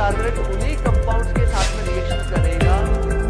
Carbonate उन्हीं compounds के साथ में रिएक्शन करेगा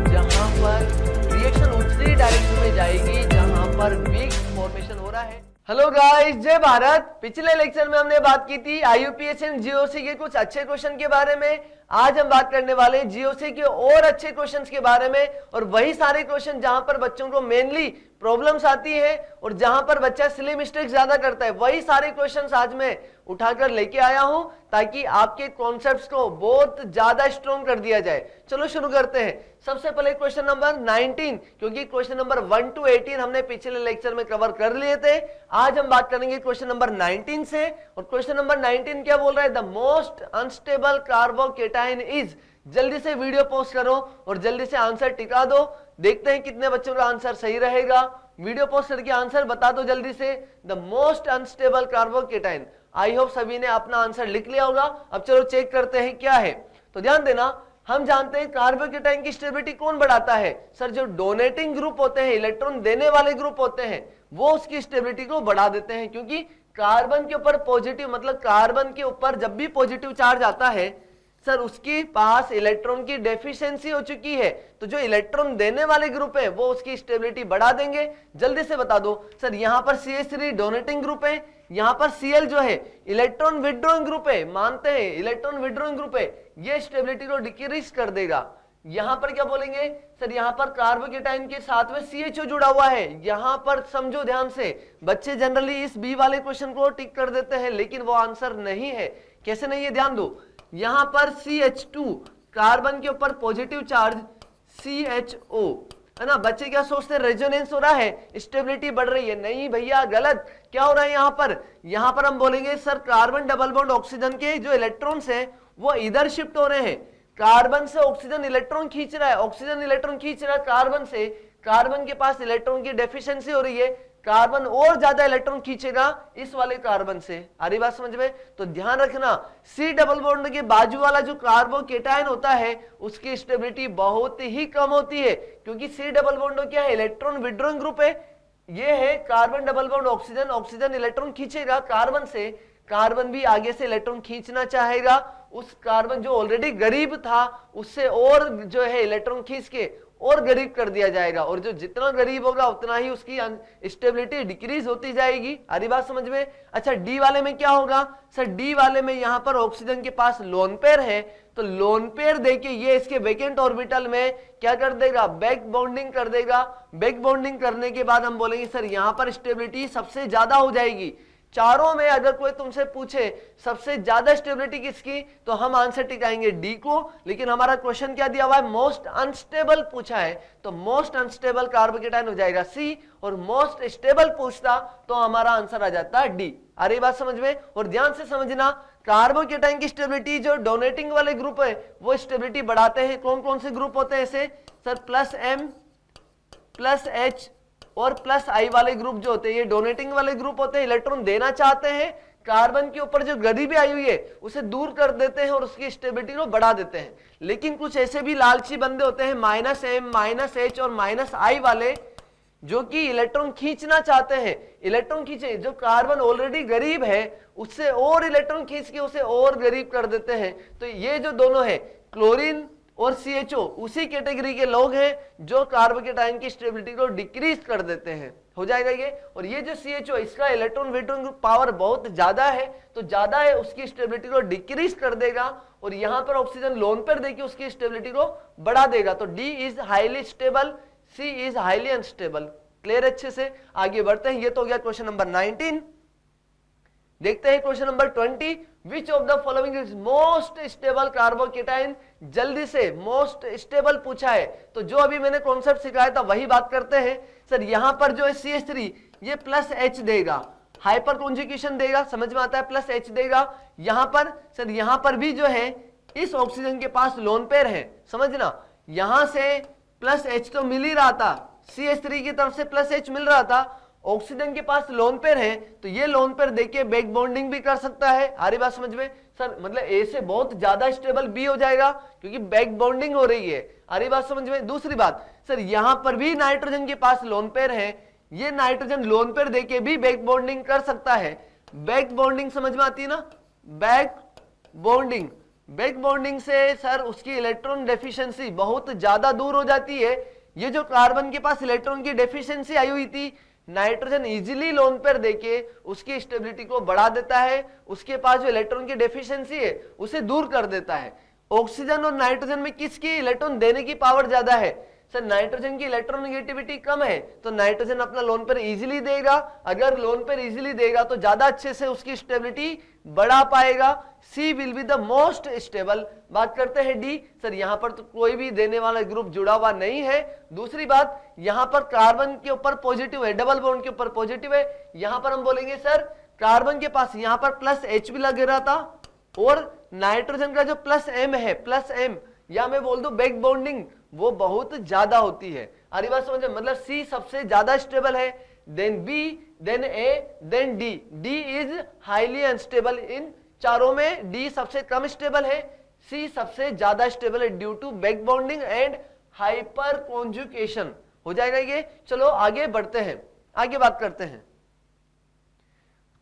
जहां पर रिएक्शन उसी डायरेक्शन में जाएगी जहां पर वीक फॉर्मेशन हो रहा है। हेलो गाइस, जय भारत। पिछले लेक्चर में हमने बात की थी आईयूपीएससी एंड जीओसी के कुछ अच्छे क्वेश्चन के बारे में। आज हम बात करने वाले हैं जीओसी के और अच्छे क्वेश्चंस के बारे में, और वही सारे क्वेश्चन जहां पर बच्चों को मेनली प्रॉब्लम्स आती है और जहां पर बच्चा सिली मिस्टेक ज्यादा करता है, वही सारे क्वेश्चंस आज मैं उठाकर लेके आया हूं ताकि आपके कॉन्सेप्ट्स को बहुत ज्यादा स्ट्रॉन्ग कर दिया जाए। चलो शुरू करते हैं। सबसे पहले क्वेश्चन नंबर 19, क्योंकि क्वेश्चन नंबर 1 to 18 हमने पिछले लेक्चर में कवर कर लिए थे। आज हम बात करेंगे क्वेश्चन नंबर 19 से, और क्वेश्चन नंबर 19 क्या बोल रहा है? The most unstable carbocation is. जल्दी से वीडियो पॉज करो और जल्दी से आंसर टिका दो। देखते हैं कितने बच्चों का आंसर सही रहेगा। वीडियो पॉज करके आंसर बता दो जल्दी से। The most unstable carbocation. I hope सभी ने अपना आंसर लिख लिया होगा। अब चलो चेक करते हैं क्या है। तो ध्यान देना, हम जानते हैं कार्बोकेटाइन की स्टेबिलिटी कौन बढ़ाता है? सर, जो डोनेटिंग ग्रुप होते हैं, इलेक्ट्रॉन देने वाले ग्रुप होते हैं, वो उसकी स्टेबिलिटी को बढ़ा देते हैं, क्योंकि कार्बन के ऊपर पॉजिटिव, मतलब कार्बन के ऊपर जब भी पॉजिटिव चार्ज आता है सर, उसके पास इलेक्ट्रॉन की डेफिशिएंसी हो चुकी है, तो जो इलेक्ट्रॉन देने वाले ग्रुप है वो उसकी स्टेबिलिटी बढ़ा देंगे। जल्दी से बता दो सर, यहां पर CH3 डोनेटिंग ग्रुप है, यहां पर Cl जो है इलेक्ट्रॉन विड्रॉइंग ग्रुप है, मानते हैं इलेक्ट्रॉन विड्रॉइंग ग्रुप है, ये स्टेबिलिटी को डिक्रीज कर देगा। यहां पर क्या बोलेंगे सर? यहां पर कार्बोकेटाइन के साथ में CHO जुड़ा हुआ है। यहां पर समझो ध्यान से, बच्चे जनरली इस बी वाले क्वेश्चन को टिक कर देते हैं, लेकिन वो आंसर नहीं है। कैसे नहीं है? ध्यान दो, यहां पर CH2 कार्बन के ऊपर पॉजिटिव चार्ज CHO है ना। बच्चे क्या सोचते हैं? रेजोनेंस हो रहा है, स्टेबिलिटी बढ़ रही है। नहीं भैया, गलत। क्या हो रहा है यहां पर हम बोलेंगे sir, carbon double bond oxygen के जो इलेक्ट्रॉन्स हैं वो इधर शिफ्ट हो रहे हैं। कार्बन से ऑक्सीजन इलेक्ट्रॉन खींच रहा है, ऑक्सीजन इलेक्ट्रॉन खींच रहा है कार्बन से, कार्बन के पास इलेक्ट्रॉन की डेफिशिएंसी हो रही है, कार्बन और ज्यादा इलेक्ट्रॉन खींचेगा इस वाले कार्बन से। आ रही बात समझ में? तो ध्यान रखना, C डबल बॉन्ड के बाजू वाला जो कार्बोकेटाइन होता है उसकी स्टेबिलिटी बहुत ही कम होती है, क्योंकि C डबल बॉन्ड क्या है? इलेक्ट्रॉन विड्रॉइंग ग्रुप है। ये है carbon double bond oxygen, oxygen electron खींचेगा कार्बन से, कार्बन भी आगे से इलेक्ट्रॉन खींचना चाहेगा। उस कार्बन जो ऑलरेडी गरीब था उससे और जो है इलेक्ट्रॉन खींच के और गरीब कर दिया जाएगा, और जो जितना गरीब होगा उतना ही उसकी स्टेबिलिटी डिक्रीज होती जाएगी। आरी बात समझ में? अच्छा, डी वाले में क्या होगा सर? डी वाले में यहां पर ऑक्सीजन के पास लोन पेयर है, तो लोन पेयर देके ये इसके वेकेंट ऑर्बिटल में क्या कर देगा? बैक बॉन्डिंग कर देगा। बैक बॉन्डिंग करने के बाद हम बोलेंगे सर, यहां पर स्टेबिलिटी सबसे ज्यादा हो जाएगी। चारों में अगर कोई तुमसे पूछे सबसे ज्यादा स्टेबिलिटी किसकी, तो हम आंसर टिकाएंगे डी को। लेकिन हमारा क्वेश्चन क्या दिया हुआ है? मोस्ट अनस्टेबल पूछा है, तो मोस्ट अनस्टेबल कार्बोकेटाइन हो जाएगा सी, और मोस्ट स्टेबल पूछता तो हमारा आंसर आ जाता डी। आ रही बात समझ में? और ध्यान से समझना, कार्बोकेटाइन की स्टेबिलिटी जो डोनेटिंग वाले ग्रुप है वो स्टेबिलिटी बढ़ाते हैं। कौन कौन से ग्रुप होते हैं ऐसे सर? +M +H और +I वाले ग्रुप जो होते हैं ये डोनेटिंग वाले ग्रुप होते हैं, इलेक्ट्रॉन देना चाहते हैं, कार्बन के ऊपर जो गरीबी आई हुई है उसे दूर कर देते हैं और उसकी स्टेबिलिटी को बढ़ा देते हैं। लेकिन कुछ ऐसे भी लालची बंदे होते हैं -M -H और -I वाले, जो कि इलेक्ट्रॉन खींचना चाहते हैं। इलेक्ट्रॉन खींचे, जो कार्बन ऑलरेडी गरीब है उससे और इलेक्ट्रॉन खींच के उसे और गरीब कर देते हैं। तो ये जो दोनों है, क्लोरीन और CHO, उसी कैटेगरी के लोग हैं जो कार्बोकेटाइन की स्टेबिलिटी को डिक्रीज कर देते हैं। हो जाएगा ये। और ये जो CHO, इसका इलेक्ट्रॉन विड्रॉइंग पावर बहुत ज्यादा है, तो ज्यादा है, उसकी स्टेबिलिटी को डिक्रीज कर देगा, और यहां पर ऑक्सीजन लोन पर देके उसकी स्टेबिलिटी को बढ़ा देगा। तो D is highly stable, C is highly unstable. Clear? अच्छे से आगे बढ़ते हैं। ये तो हो गया क्वेश्चन नंबर 19। देखते हैं question number 20। Which of the following is most stable carbocation? जल्दी से, मोस्ट स्टेबल पूछा है, तो जो अभी मैंने कॉन्सेप्ट सिखाया था वही बात करते हैं। सर, यहां पर जो है CH3 ये +H देगा, हाइपर कॉन्जुगेशन देगा, समझ में आता है? +H देगा। यहां पर सर, यहां पर भी जो है इस ऑक्सीजन के पास लोन पेयर है, समझना। यहां से +H तो मिल ही रहा था, CH3 की तरफ से +H मिल रहा था, ऑक्सीजन के पास लोन पेयर है, तो ये लोन पेयर देके बैक बॉन्डिंग भी कर सकता है। आ रही बात समझ में सर? मतलब ए से बहुत ज्यादा स्टेबल बी हो जाएगा, क्योंकि बैक बॉन्डिंग हो रही है। आ रही बात समझ में? दूसरी बात सर, यहां पर भी नाइट्रोजन के पास लोन पेयर है, ये नाइट्रोजन लोन पेयर देके भी बैक बॉन्डिंग कर सकता है। बैक बॉन्डिंग समझ में आती है ना? बैक बॉन्डिंग बैक बॉन्डिंग से सर उसकी इलेक्ट्रॉन डेफिशिएंसी बहुत ज्यादा दूर हो जाती है। ये जो कार्बन के पास इलेक्ट्रॉन की डेफिशिएंसी आई हुई थी, नाइट्रोजन इजीली लोन पेयर देके उसकी स्टेबिलिटी को बढ़ा देता है, उसके पास जो इलेक्ट्रॉन की डेफिशिएंसी है उसे दूर कर देता है। ऑक्सीजन और नाइट्रोजन में किसकी इलेक्ट्रॉन देने की पावर ज्यादा है? सर नाइट्रोजन की इलेक्ट्रॉन नेगेटिविटी कम है, तो नाइट्रोजन अपना लोन पेयर इजीली देगा। अगर लोन पेयर इजीली देगा तो ज्यादा अच्छे से उसकी स्टेबिलिटी बढ़ा पाएगा। C will be the most stable. बात करते हैं डी। सर यहां पर तो कोई भी देने वाला ग्रुप जुड़ा हुआ नहीं है। दूसरी बात, यहां पर कार्बन के ऊपर पॉजिटिव है, डबल बॉन्ड के ऊपर पॉजिटिव है। यहां पर हम बोलेंगे सर कार्बन के पास यहां पर प्लस एच भी लग रहा था, और नाइट्रोजन का जो प्लस एम है, प्लस एम, या मैं बोल दूं बैक बॉन्डिंग, वो बहुत ज्यादा होती है। अरे बात समझे, मतलब सी सबसे ज्यादा स्टेबल है, then B, then A, then D. D is highly unstable. इन चारों में डी सबसे कम स्टेबल है, सी सबसे ज्यादा स्टेबल है due to back bonding and hyperconjugation. हो जाएगा ये। चलो आगे बढ़ते हैं, आगे बात करते हैं।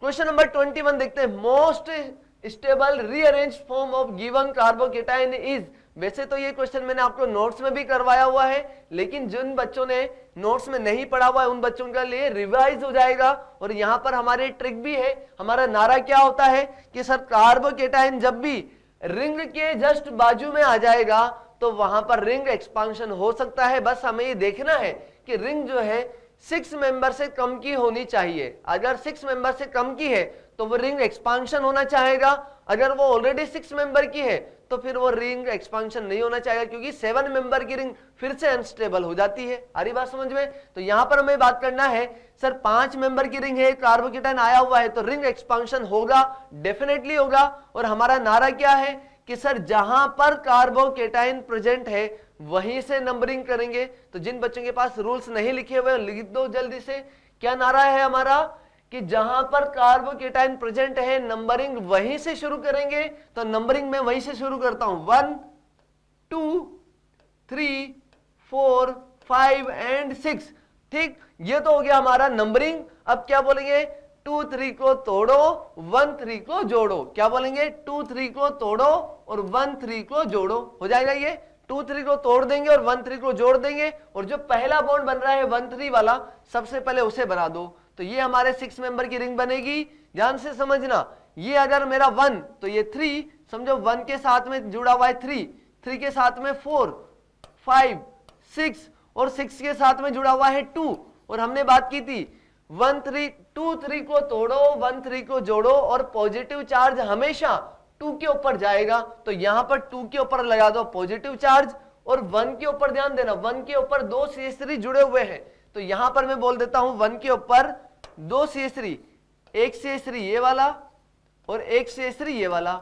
क्वेश्चन नंबर 21 देखते हैं। Most stable rearrange form of given carbocation is. वैसे तो ये क्वेश्चन मैंने आपको नोट्स में भी करवाया हुआ है, लेकिन जिन बच्चों ने नोट्स में नहीं पढ़ा हुआ है उन बच्चों के लिए रिवाइज हो जाएगा। और यहां पर हमारे ट्रिक भी है। हमारा नारा क्या होता है कि सर कार्बोकेटाइन जब भी रिंग के जस्ट बाजू में आ जाएगा तो वहां पर रिंग एक्सपांशन हो सकता है। बस हमें ये देखना है कि रिंग जो है 6 मेंबर से कम की होनी चाहिए। अगर 6 मेंबर से कम की है तो वो रिंग एक्सपांशन होना चाहेगा। अगर वो ऑलरेडी 6 मेंबर की है तो फिर वो रिंग एक्सपांशन नहीं होना चाहेगा, क्योंकि 7 मेंबर की रिंग फिर से अनस्टेबल हो जाती है। आ रही बात समझ में? तो यहां पर हमें बात करना है सर 5 मेंबर की रिंग है, कार्बोकेटाइन आया हुआ है, तो रिंग एक्सपांशन होगा, डेफिनेटली होगा। और हमारा नारा क्या है कि सर जहां पर कार्बोकेटाइन प्रेजेंट है वहीं से नंबरिंग करेंगे। तो जिन बच्चों के पास रूल्स नहीं लिखे हुए लिख दो जल्दी से। क्या नारा है हमारा कि जहां पर कार्बोकेटाइन प्रेजेंट है नंबरिंग वहीं से शुरू करेंगे। तो नंबरिंग में वहीं से शुरू करता हूं, 1 2 3 4 5 एंड 6। ठीक, ये तो हो गया हमारा नंबरिंग। अब क्या बोलेंगे? 2 3 को तोड़ो, 1 3 को जोड़ो। क्या बोलेंगे? 2 3 को तोड़ो और 1 3 को जोड़ो। हो जाएगा ये। 2 3 को तोड़ देंगे और 1 3 को जोड़ देंगे, और जो पहला बॉन्ड बन रहा है 1 3 वाला, सबसे पहले उसे बना दो। तो ये हमारे 6 मेंबर की रिंग बनेगी। ध्यान से समझना, ये अगर मेरा 1 तो ये 3, समझो 1 के साथ में जुड़ा हुआ है 3, 3 के साथ में 4 5 6 और 6 के साथ में जुड़ा हुआ है 2। और हमने बात की थी 1 3 2 3 को तोड़ो, 1 3 को जोड़ो, और पॉजिटिव चार्ज हमेशा 2 के ऊपर जाएगा। तो यहां पर 2 के ऊपर लगा दो पॉजिटिव चार्ज, और 1 के ऊपर ध्यान देना, 1 के ऊपर 2 CH3 जुड़े हुए हैं। तो यहां पर मैं बोल देता हूं 1 के ऊपर 2 CH3, एक CH3 ये वाला और एक CH3 ये वाला।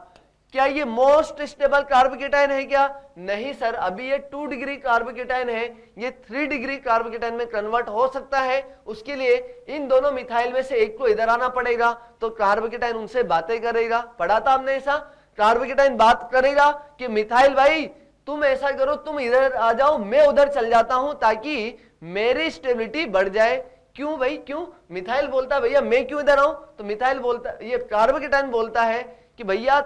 क्या ये मोस्ट स्टेबल कार्बोकेटाइन है क्या? नहीं सर, अभी ये 2 डिग्री कार्बोकेटाइन है, ये 3 डिग्री कार्बोकेटाइन में कन्वर्ट हो सकता है। उसके लिए इन दोनों मिथाइल में से एक को इधर आना पड़ेगा, तो कार्बोकेटाइन उनसे बातें करेगा। पढ़ा था हमने ऐसा, कार्बोकेटाइन बात करेगा कि मिथाइल भाई तुम ऐसा करो, तुम इधर आ जाओ, मैं उधर चल जाता हूं, ताकि मेरी स्टेबिलिटी बढ़ जाए। क्यों भाई, क्यों? मिथाइल बोलता है भैया मैं क्यों इधर आऊं? तो मिथाइल बोलता, ये कार्बोकेटाइन बोलता है कि भैया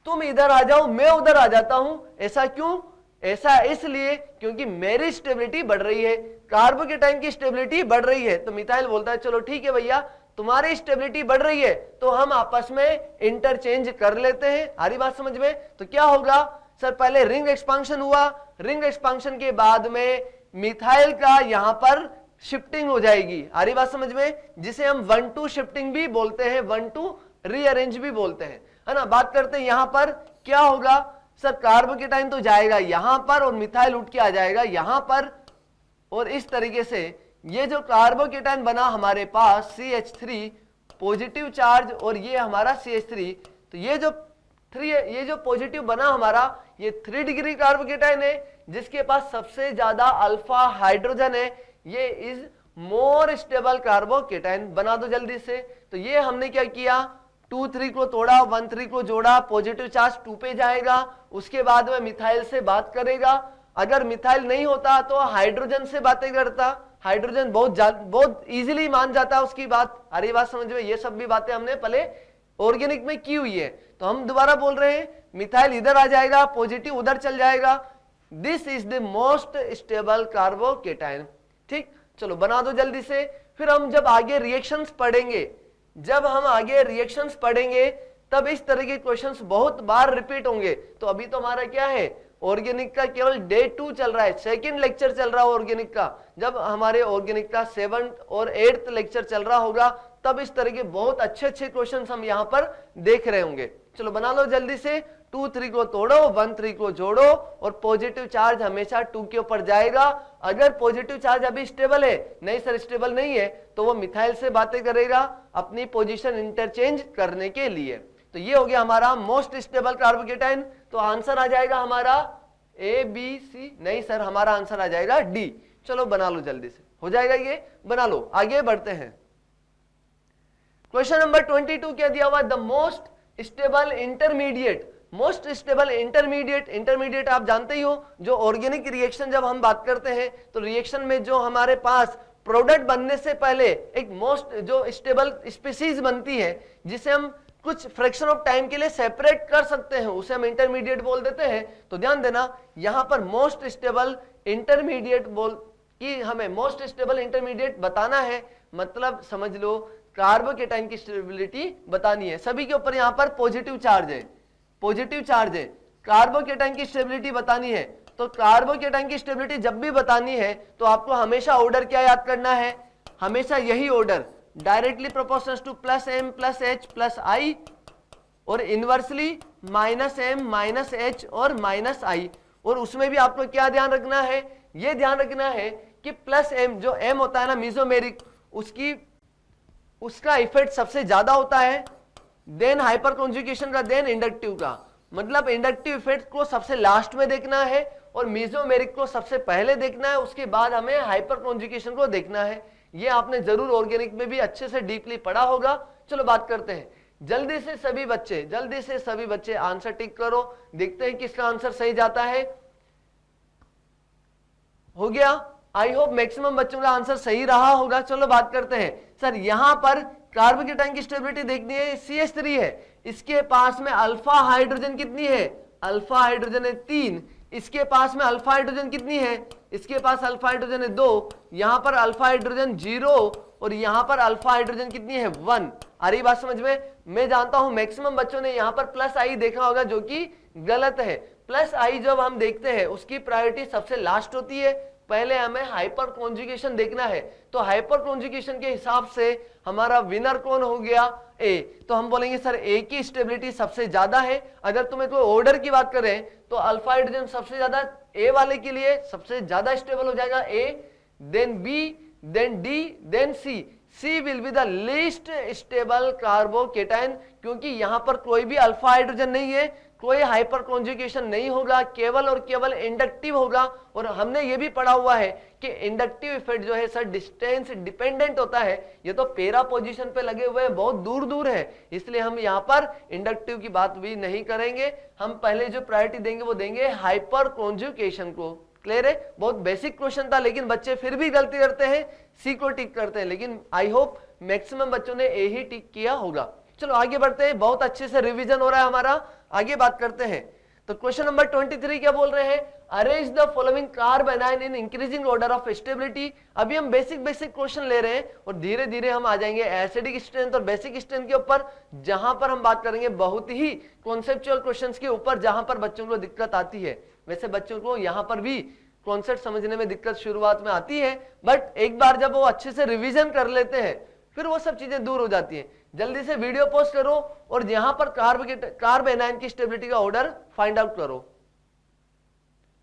तुम इधर आ जाओ, मैं उधर आ जाता हूं। ऐसा क्यों? ऐसा इसलिए क्योंकि मेरी स्टेबिलिटी बढ़ रही है, कार्बोकेटाइन की स्टेबिलिटी बढ़ रही है। तो मिथाइल बोलता है चलो ठीक है भैया, तुम्हारी स्टेबिलिटी बढ़ रही है तो हम आपस में इंटरचेंज कर लेते हैं। आ रही बात समझ में? तो क्या होगा सर, पहले रिंग एक्सपांशन हुआ, रिंग एक्सपांशन के बाद में मिथाइल का यहां पर शिफ्टिंग हो जाएगी। आ रही बात समझ में? जिसे हम 1-2 शिफ्टिंग भी बोलते हैं, 1-2 रीअरेंज भी बोलते हैं, है ना। बात करते हैं यहां पर क्या होगा सर, कार्बोकेटाइन तो जाएगा यहां पर और मिथाइल उठ के आ जाएगा यहां पर, और इस तरीके से ये जो कार्बोकेटाइन बना हमारे पास CH3 पॉजिटिव चार्ज, और ये हमारा CH3, तो ये जो पॉजिटिव बना हमारा, ये 3 डिग्री कार्बोकेटाइन है जिसके पास सबसे ज्यादा अल्फा हाइड्रोजन है। ये इज मोर स्टेबल कार्बोकेटाइन। बना दो जल्दी से। तो ये हमने क्या किया, 2 3 को तोड़ा, 1 3 को जोड़ा, पॉजिटिव चार्ज 2 पे जाएगा। उसके बाद में मिथाइल से बात करेगा। अगर मिथाइल नहीं होता तो हाइड्रोजन से बातें करता, हाइड्रोजन बहुत इजीली मान जाता उसकी बात। अरे बात समझ में? ये सब भी बातें हमने पहले ऑर्गेनिक में की हुई है। तो तो हम दोबारा बोल रहे हैं मिथाइल इधर आ जाएगा, पॉजिटिव उधर चल जाएगा। This is the most stable carbocation. ठीक, चलो बना दो जल्दी से। फिर हम जब आगे रिएक्शंस पढ़ेंगे, जब हम आगे रिएक्शंस पढ़ेंगे तब इस तरह के क्वेश्चंस बहुत बार रिपीट होंगे। तो अभी तो हमारा क्या है, ऑर्गेनिक का केवल डे 2 चल रहा है, सेकंड लेक्चर चल रहा है ऑर्गेनिक का। जब हमारे ऑर्गेनिक का 7th और 8th लेक्चर चल रहा होगा तब इस तरह के बहुत अच्छे अच्छे क्वेश्चंस हम यहाँ पर देख रहे होंगे। चलो बना लो जल्दी से। 2 3 को तोड़ो, 1 3 को जोड़ो और पॉजिटिव चार्ज हमेशा 2 के ऊपर जाएगा। अगर पॉजिटिव चार्ज अभी स्टेबल है, नहीं सर स्टेबल नहीं है, तो वो मिथाइल से बातें करेगा अपनी पोजीशन इंटरचेंज करने के लिए। तो ये हो गया हमारा मोस्ट स्टेबल कार्बोकेटाइन। तो आंसर आ जाएगा हमारा ए बी सी, नहीं सर हमारा आंसर आ जाएगा डी। चलो बना लो जल्दी से, हो जाएगा ये, बना लो। आगे बढ़ते हैं। क्वेश्चन नंबर 22 क्या दिया हुआ, the most stable intermediate. Most stable intermediate, intermediate आप जानते ही हो, जो ऑर्गेनिक रिएक्शन जब हम बात करते हैं तो रिएक्शन में जो हमारे पास प्रोडक्ट बनने से पहले एक मोस्ट जो स्टेबल स्पीसीज बनती है, जिसे हम कुछ फ्रैक्शन ऑफ टाइम के लिए सेपरेट कर सकते हैं, उसे हम इंटरमीडिएट बोल देते हैं। तो ध्यान देना यहां पर मोस्ट स्टेबल इंटरमीडिएट बोल कि हमें मोस्ट स्टेबल इंटरमीडिएट बताना है, मतलब समझ लो कार्बोकेटाइन की स्टेबिलिटी बतानी है। सभी के ऊपर यहां पर पॉजिटिव चार्ज है, पॉजिटिव चार्ज है, कार्बोकेटाइन की स्टेबिलिटी बतानी है। तो कार्बोकेटाइन की स्टेबिलिटी जब भी बतानी है तो आपको हमेशा ऑर्डर क्या याद करना है, हमेशा यही order, directly proportional to plus M plus H plus I और inversely minus M minus H और माइनस आई। और उसमें भी आपको क्या ध्यान रखना है, ये ध्यान रखना है कि प्लस एम जो एम होता है ना मीजोमेरिक, उसका इफेक्ट सबसे ज्यादा होता है, देन हाइपर कॉन्जुगेशन का, देन इंडक्टिव का। मतलब इंडक्टिव इफेक्ट को सबसे लास्ट में देखना है और मीजोमेरिक को सबसे पहले देखना है, उसके बाद हमें हाइपर कॉन्जुगेशन को देखना है। ये आपने जरूर ऑर्गेनिक में भी अच्छे से डीपली पढ़ा होगा। चलो बात करते हैं जल्दी से सभी बच्चे, जल्दी से सभी बच्चे आंसर टिक करो, देखते हैं किसका आंसर सही जाता है। हो गया, आई होप मैक्सिमम बच्चों का आंसर सही रहा होगा। चलो बात करते हैं। सर यहां पर कार्बोकेटाइन की स्टेबिलिटी देखनी है, CH3 है, इसके पास में अल्फा हाइड्रोजन कितनी है, अल्फा हाइड्रोजन है 3, इसके पास में अल्फा हाइड्रोजन कितनी है, इसके पास अल्फा हाइड्रोजन है 2, यहां पर अल्फा हाइड्रोजन 0 और यहां पर अल्फा हाइड्रोजन कितनी है 1। आ रही बात समझ में? मैं जानता हूं मैक्सिमम बच्चों ने यहां पर प्लस आई देखा होगा, जो कि गलत है। प्लस आई जब हम देखते हैं उसकी प्रायोरिटी सबसे लास्ट होती है, पहले हमें हाइपर कॉन्जुगेशन देखना है। तो हाइपर कॉन्जुगेशन के हिसाब से हमारा विनर कौन हो गया, ए। तो हम बोलेंगे सर ए की स्टेबिलिटी सबसे ज्यादा है। अगर तुम्हें कोई ऑर्डर की बात करें तो अल्फा हाइड्रोजन सबसे ज्यादा ए वाले के लिए सबसे ज्यादा स्टेबल हो जाएगा A, then B, then D, then C. C will be the least stable carbocation, क्योंकि यहां पर कोई भी अल्फा हाइड्रोजन नहीं है, कोई हाइपर कॉन्जुगेशन नहीं होगा, केवल और केवल इंडक्टिव होगा। और हमने ये भी पढ़ा हुआ है कि इंडक्टिव इफेक्ट जो है सर डिस्टेंस डिपेंडेंट होता है। ये तो पैरा पोजीशन पे लगे हुए हैं, बहुत दूर दूर है, इसलिए हम यहाँ पर इंडक्टिव की बात भी नहीं करेंगे। हम पहले जो प्रायोरिटी देंगे वो देंगे हाइपर कॉन्जुगेशन को। क्लियर है? बहुत बेसिक क्वेश्चन था, लेकिन बच्चे फिर भी गलती करते हैं, सी को टिक करते हैं, लेकिन आई होप मैक्सिमम बच्चों ने ए ही टिक किया होगा। चलो आगे बढ़ते हैं, बहुत अच्छे से रिवीजन हो रहा है हमारा। आगे बात करते हैं। तो क्वेश्चन नंबर 23 क्या बोल रहे हैं, arrange the following carb anion in increasing order of stability. अभी हम बेसिक क्वेश्चन ले रहे हैं और धीरे धीरे हम आ जाएंगे एसिडिक स्ट्रेंथ और बेसिक स्ट्रेंथ के ऊपर, जहां पर हम बात करेंगे बहुत ही कॉन्सेप्चुअल क्वेश्चंस के ऊपर, जहां पर बच्चों को दिक्कत आती है। वैसे बच्चों को यहां पर भी कॉन्सेप्ट समझने में दिक्कत शुरुआत में आती है, बट एक बार जब वो अच्छे से रिविजन कर लेते हैं फिर वो सब चीजें दूर हो जाती हैं। जल्दी से वीडियो पॉज करो और यहां पर कार्ब एनायन की स्टेबिलिटी का ऑर्डर फाइंड आउट करो।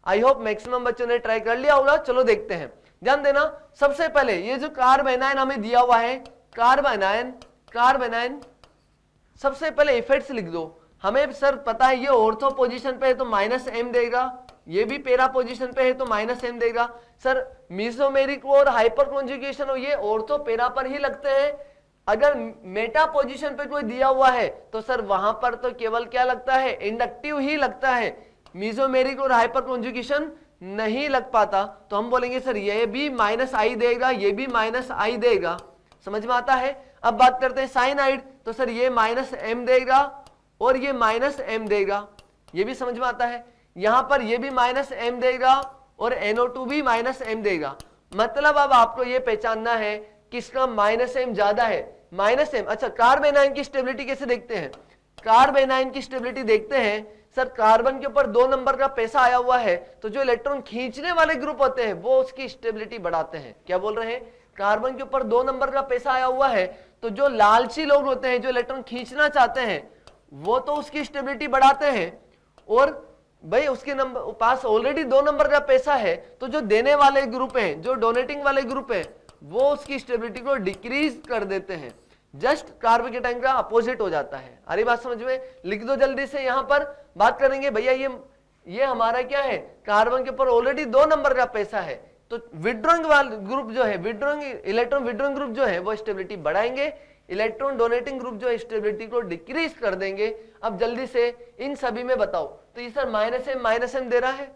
आई होप मैक्सिमम बच्चों ने ट्राई कर लिया होगा। चलो देखते हैं, ध्यान देना। सबसे पहले ये जो कार्ब एनायन हमें दिया हुआ है, कार्ब एनायन सबसे पहले इफेक्ट्स लिख दो। हमें सर पता है ये ऑर्थो पोजीशन पे है तो माइनस एम देगा, ये भी पैरा पोजीशन पे है तो माइनस एम देगा। सर मीसोमेरिक और हाइपर कॉन्जुगेशन हो ये ऑर्थो पैरा पर ही लगते हैं। अगर मेटा पोजीशन पे कोई दिया हुआ है तो सर वहां पर तो केवल क्या लगता है, इंडक्टिव ही लगता है, मीसोमेरिक और हाइपर कॉन्जुगेशन नहीं लग पाता। तो हम बोलेंगे सर ये भी माइनस आई देगा, ये भी माइनस आई देगा। समझ में आता है? अब बात करते हैं साइनाइड, तो सर ये माइनस एम देगा और ये -m देगा, ये भी समझ में आता है। यहां पर ये भी -m देगा और NO2 भी -m देगा। मतलब अब आपको ये पहचानना है किसका -m ज्यादा है, -m। अच्छा, कार्बन आयन की स्टेबिलिटी कैसे देखते हैं? कार्बन आयन की स्टेबिलिटी देखते हैं सर, कार्बन के ऊपर 2 नंबर का पैसा आया हुआ है, तो जो इलेक्ट्रॉन खींचने वाले ग्रुप होते हैं वो उसकी स्टेबिलिटी बढ़ाते हैं। क्या बोल रहे हैं? कार्बन के ऊपर 2 नंबर का पैसा आया हुआ है, तो जो लालची लोग होते हैं, जो इलेक्ट्रॉन खींचना चाहते हैं, वो तो उसकी स्टेबिलिटी बढ़ाते हैं। और भाई उसके नंबर पास ऑलरेडी 2 नंबर का पैसा है, तो जो देने वाले ग्रुप हैं, जो डोनेटिंग वाले ग्रुप है, वो उसकी स्टेबिलिटी को डिक्रीज कर देते हैं। जस्ट कार्बन के टाइम का अपोजिट हो जाता है। अरे बात समझ में? लिख दो जल्दी से। यहां पर बात करेंगे भैया, ये हमारा क्या है? कार्बन के ऊपर ऑलरेडी 2 नंबर का पैसा है, तो विड्रॉइंग वाले ग्रुप जो है, इलेक्ट्रॉन विड्रॉइंग ग्रुप जो है वो स्टेबिलिटी बढ़ाएंगे, इलेक्ट्रॉन डोनेटिंग ग्रुप जो है स्टेबिलिटी को डिक्रीज कर देंगे। अब जल्दी से इन सभी में बताओ, तो ये सर -m दे रहा है,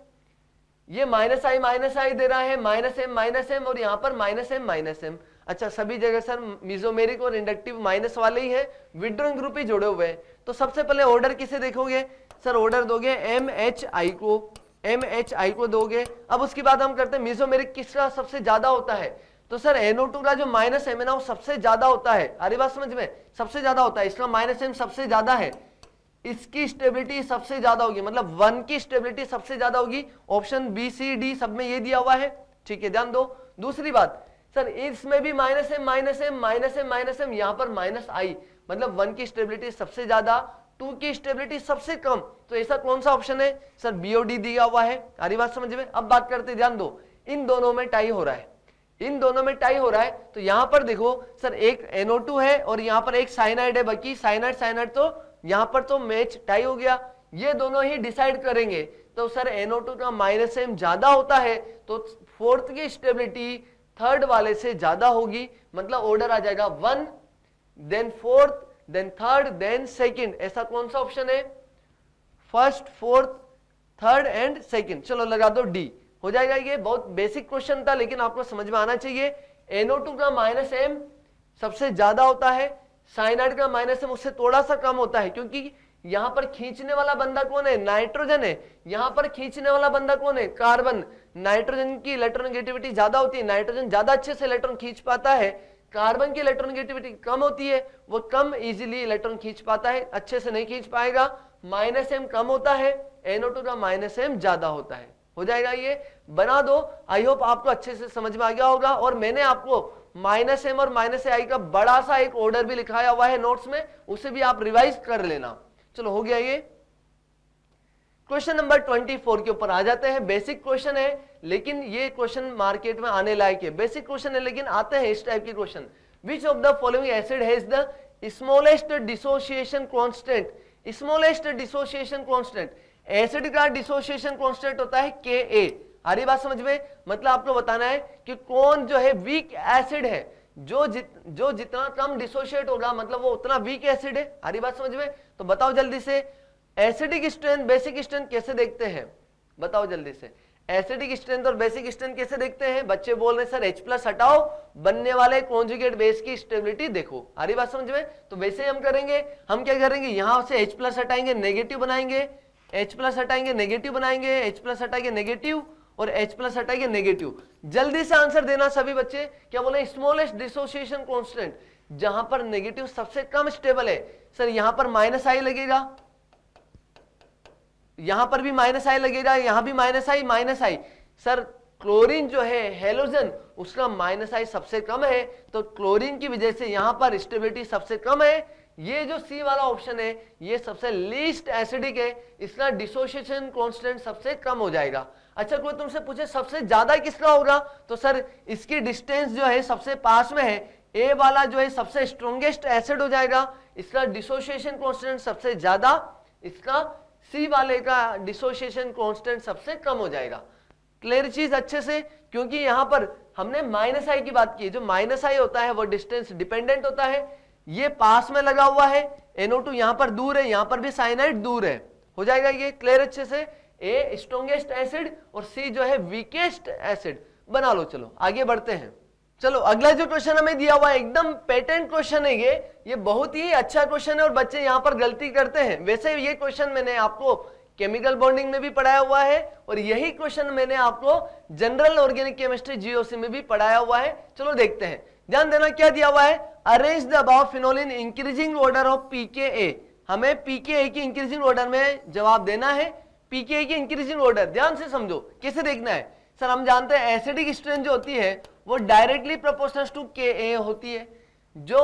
ये -i दे रहा है, -m और यहाँ पर -m। अच्छा, सभी जगह सर मिजोमेरिक और इंडक्टिव माइनस वाले ही है, विड्रॉइंग ग्रुप ही जुड़े हुए हैं। तो सबसे पहले ऑर्डर किसे देखोगे सर? ऑर्डर दोगे MHI को दोगे। अब उसके बाद हम करते हैं मिजोमेरिक किसका सबसे ज्यादा होता है? तो सर NO2 का जो -m है ना वो सबसे ज्यादा होता है। अरे बात समझ में? सबसे ज्यादा होता है, इसका -m सबसे ज्यादा है, इसकी स्टेबिलिटी सबसे ज्यादा होगी, मतलब 1 की स्टेबिलिटी सबसे ज्यादा होगी। ऑप्शन B C D सब में ये दिया हुआ है, ठीक है, ध्यान दो। दूसरी बात सर, इसमें भी -m, यहां पर -i, मतलब 1 की स्टेबिलिटी सबसे ज्यादा, 2 की स्टेबिलिटी सबसे कम। तो ऐसा कौन सा ऑप्शन है सर? B और D दिया हुआ है। अरे बात समझ में? अब बात करते, ध्यान दो, इन दोनों में टाई हो रहा है, इन दोनों में टाई हो रहा है। तो यहां पर देखो सर, एक NO2 है और यहां पर एक साइनाइड है, बाकी साइनाइड तो यहां पर तो मैच टाई हो गया, ये दोनों ही डिसाइड करेंगे। तो सर NO2 का -m ज्यादा होता है, तो फोर्थ की स्टेबिलिटी थर्ड वाले से ज्यादा होगी, मतलब ऑर्डर आ जाएगा 1, then fourth, then third, then second. ऐसा कौन सा ऑप्शन है? First, fourth, third and second. चलो लगा दो D, हो जाएगा। ये बहुत बेसिक क्वेश्चन था, लेकिन आपको समझ में आना चाहिए। NO2 का -m सबसे ज्यादा होता है, साइनाइड का -m उससे थोड़ा सा कम होता है, क्योंकि यहां पर खींचने वाला बंदा कौन है? नाइट्रोजन है। यहां पर खींचने वाला बंदा कौन है? कार्बन। नाइट्रोजन की इलेक्ट्रोनेगेटिविटी ज्यादा होती है, नाइट्रोजन ज्यादा अच्छे से इलेक्ट्रॉन खींच पाता है, कार्बन की इलेक्ट्रोनेगेटिविटी कम होती है, वो कम इजीली इलेक्ट्रॉन खींच पाता है, अच्छे से नहीं खींच पाएगा। -m कम होता है, NO2 का -m ज्यादा होता है। हो जाएगा, ये बना दो। आई होप आपको अच्छे से समझ में आ गया होगा। और मैंने आपको -m और -i का बड़ा सा एक ऑर्डर भी लिखाया हुआ है नोट्स में, उसे भी आप रिवाइज कर लेना। चलो हो गया ये। क्वेश्चन नंबर 24 के ऊपर आ जाते हैं। बेसिक क्वेश्चन है, लेकिन ये क्वेश्चन मार्केट में आने लायक है। बेसिक क्वेश्चन है, लेकिन आते हैं इस टाइप के question. Which of the following acid has the smallest dissociation constant? Smallest dissociation constant, acid का डिसोसिएशन कांस्टेंट होता है Ka। अरे बात समझ में? मतलब आपको बताना है कि कौन जो है वीक एसिड है, जो जितना कम डिसोशिएट होगा, मतलब वो उतना वीक एसिड है। अरे बात समझ में? तो बताओ जल्दी से, एसिडिक स्ट्रेंथ बेसिक स्ट्रेंथ कैसे देखते हैं? बताओ जल्दी से, एसिडिक स्ट्रेंथ और बेसिक स्ट्रेंथ कैसे देखते हैं? बच्चे बोल रहे सर H+ हटाओ, बनने वाले कॉन्जुगेट बेस की स्टेबिलिटी देखो। अरे बात समझ में? तो वैसे ही हम करेंगे। हम क्या करेंगे, यहां से H+ हटाएंगे, नेगेटिव बनाएंगे, H+ हटाएंगे, नेगेटिव बनाएंगे, H+ हटाएंगे, नेगेटिव, और H+ हटाएंगे, नेगेटिव। जल्दी से आंसर देना सभी बच्चे। क्या बोले? स्मॉलेस्ट डिसोसिएशन कांस्टेंट, जहां पर नेगेटिव सबसे कम स्टेबल है। सर यहां पर -i लगेगा, यहां पर भी -i लगेगा, यहां भी -i। सर क्लोरीन जो है हेलोजन, उसका -i सबसे कम है, तो क्लोरीन की वजह से यहां पर स्टेबिलिटी सबसे कम है। ये जो सी वाला ऑप्शन है, ये सबसे लीस्ट एसिडिक है, इसका डिसोसिएशन कांस्टेंट सबसे कम हो जाएगा। अच्छा, कोई तुमसे पूछे सबसे ज्यादा किसका होगा, तो सर इसकी डिस्टेंस जो है सबसे पास में है, ए वाला जो है सबसे स्ट्रॉन्गेस्ट एसिड हो जाएगा, इसका डिसोसिएशन कांस्टेंट सबसे ज्यादा, इसका सी वाले का डिसोसिएशन कांस्टेंट सबसे कम हो जाएगा। क्लियर चीज अच्छे से? क्योंकि यहां पर हमने -i की बात की, जो -i होता है वो डिस्टेंस डिपेंडेंट होता है। ये पास में लगा हुआ है, NO2 यहां पर दूर है, यहां पर भी साइनाइड दूर है। हो जाएगा ये क्लियर अच्छे से? ए स्ट्रॉन्गेस्ट एसिड और सी जो है वीकेस्ट एसिड बना लो। चलो आगे बढ़ते हैं। चलो अगला जो क्वेश्चन हमें दिया हुआ है एकदम पेटेंट क्वेश्चन है ये बहुत ही अच्छा क्वेश्चन है और बच्चे यहां पर गलती करते हैं। वैसे ये क्वेश्चन मैंने आपको केमिकल बॉन्डिंग में भी पढ़ाया हुआ है और यही क्वेश्चन मैंने आपको जनरल ऑर्गेनिक केमिस्ट्री जीओसी में भी पढ़ाया हुआ है। चलो देखते हैं, ध्यान देना क्या दिया हुआ है, arrange the above phenol in increasing order of pKa। हमें pKa की इंक्रीजिंग ऑर्डर में जवाब देना है। pKa की इंक्रीजिंग ऑर्डर ध्यान से समझो, कैसे देखना है सर, हम जानते हैं एसिडिक स्ट्रेंथ जो होती है वो डायरेक्टली प्रोपोर्शनल टू Ka होती है। जो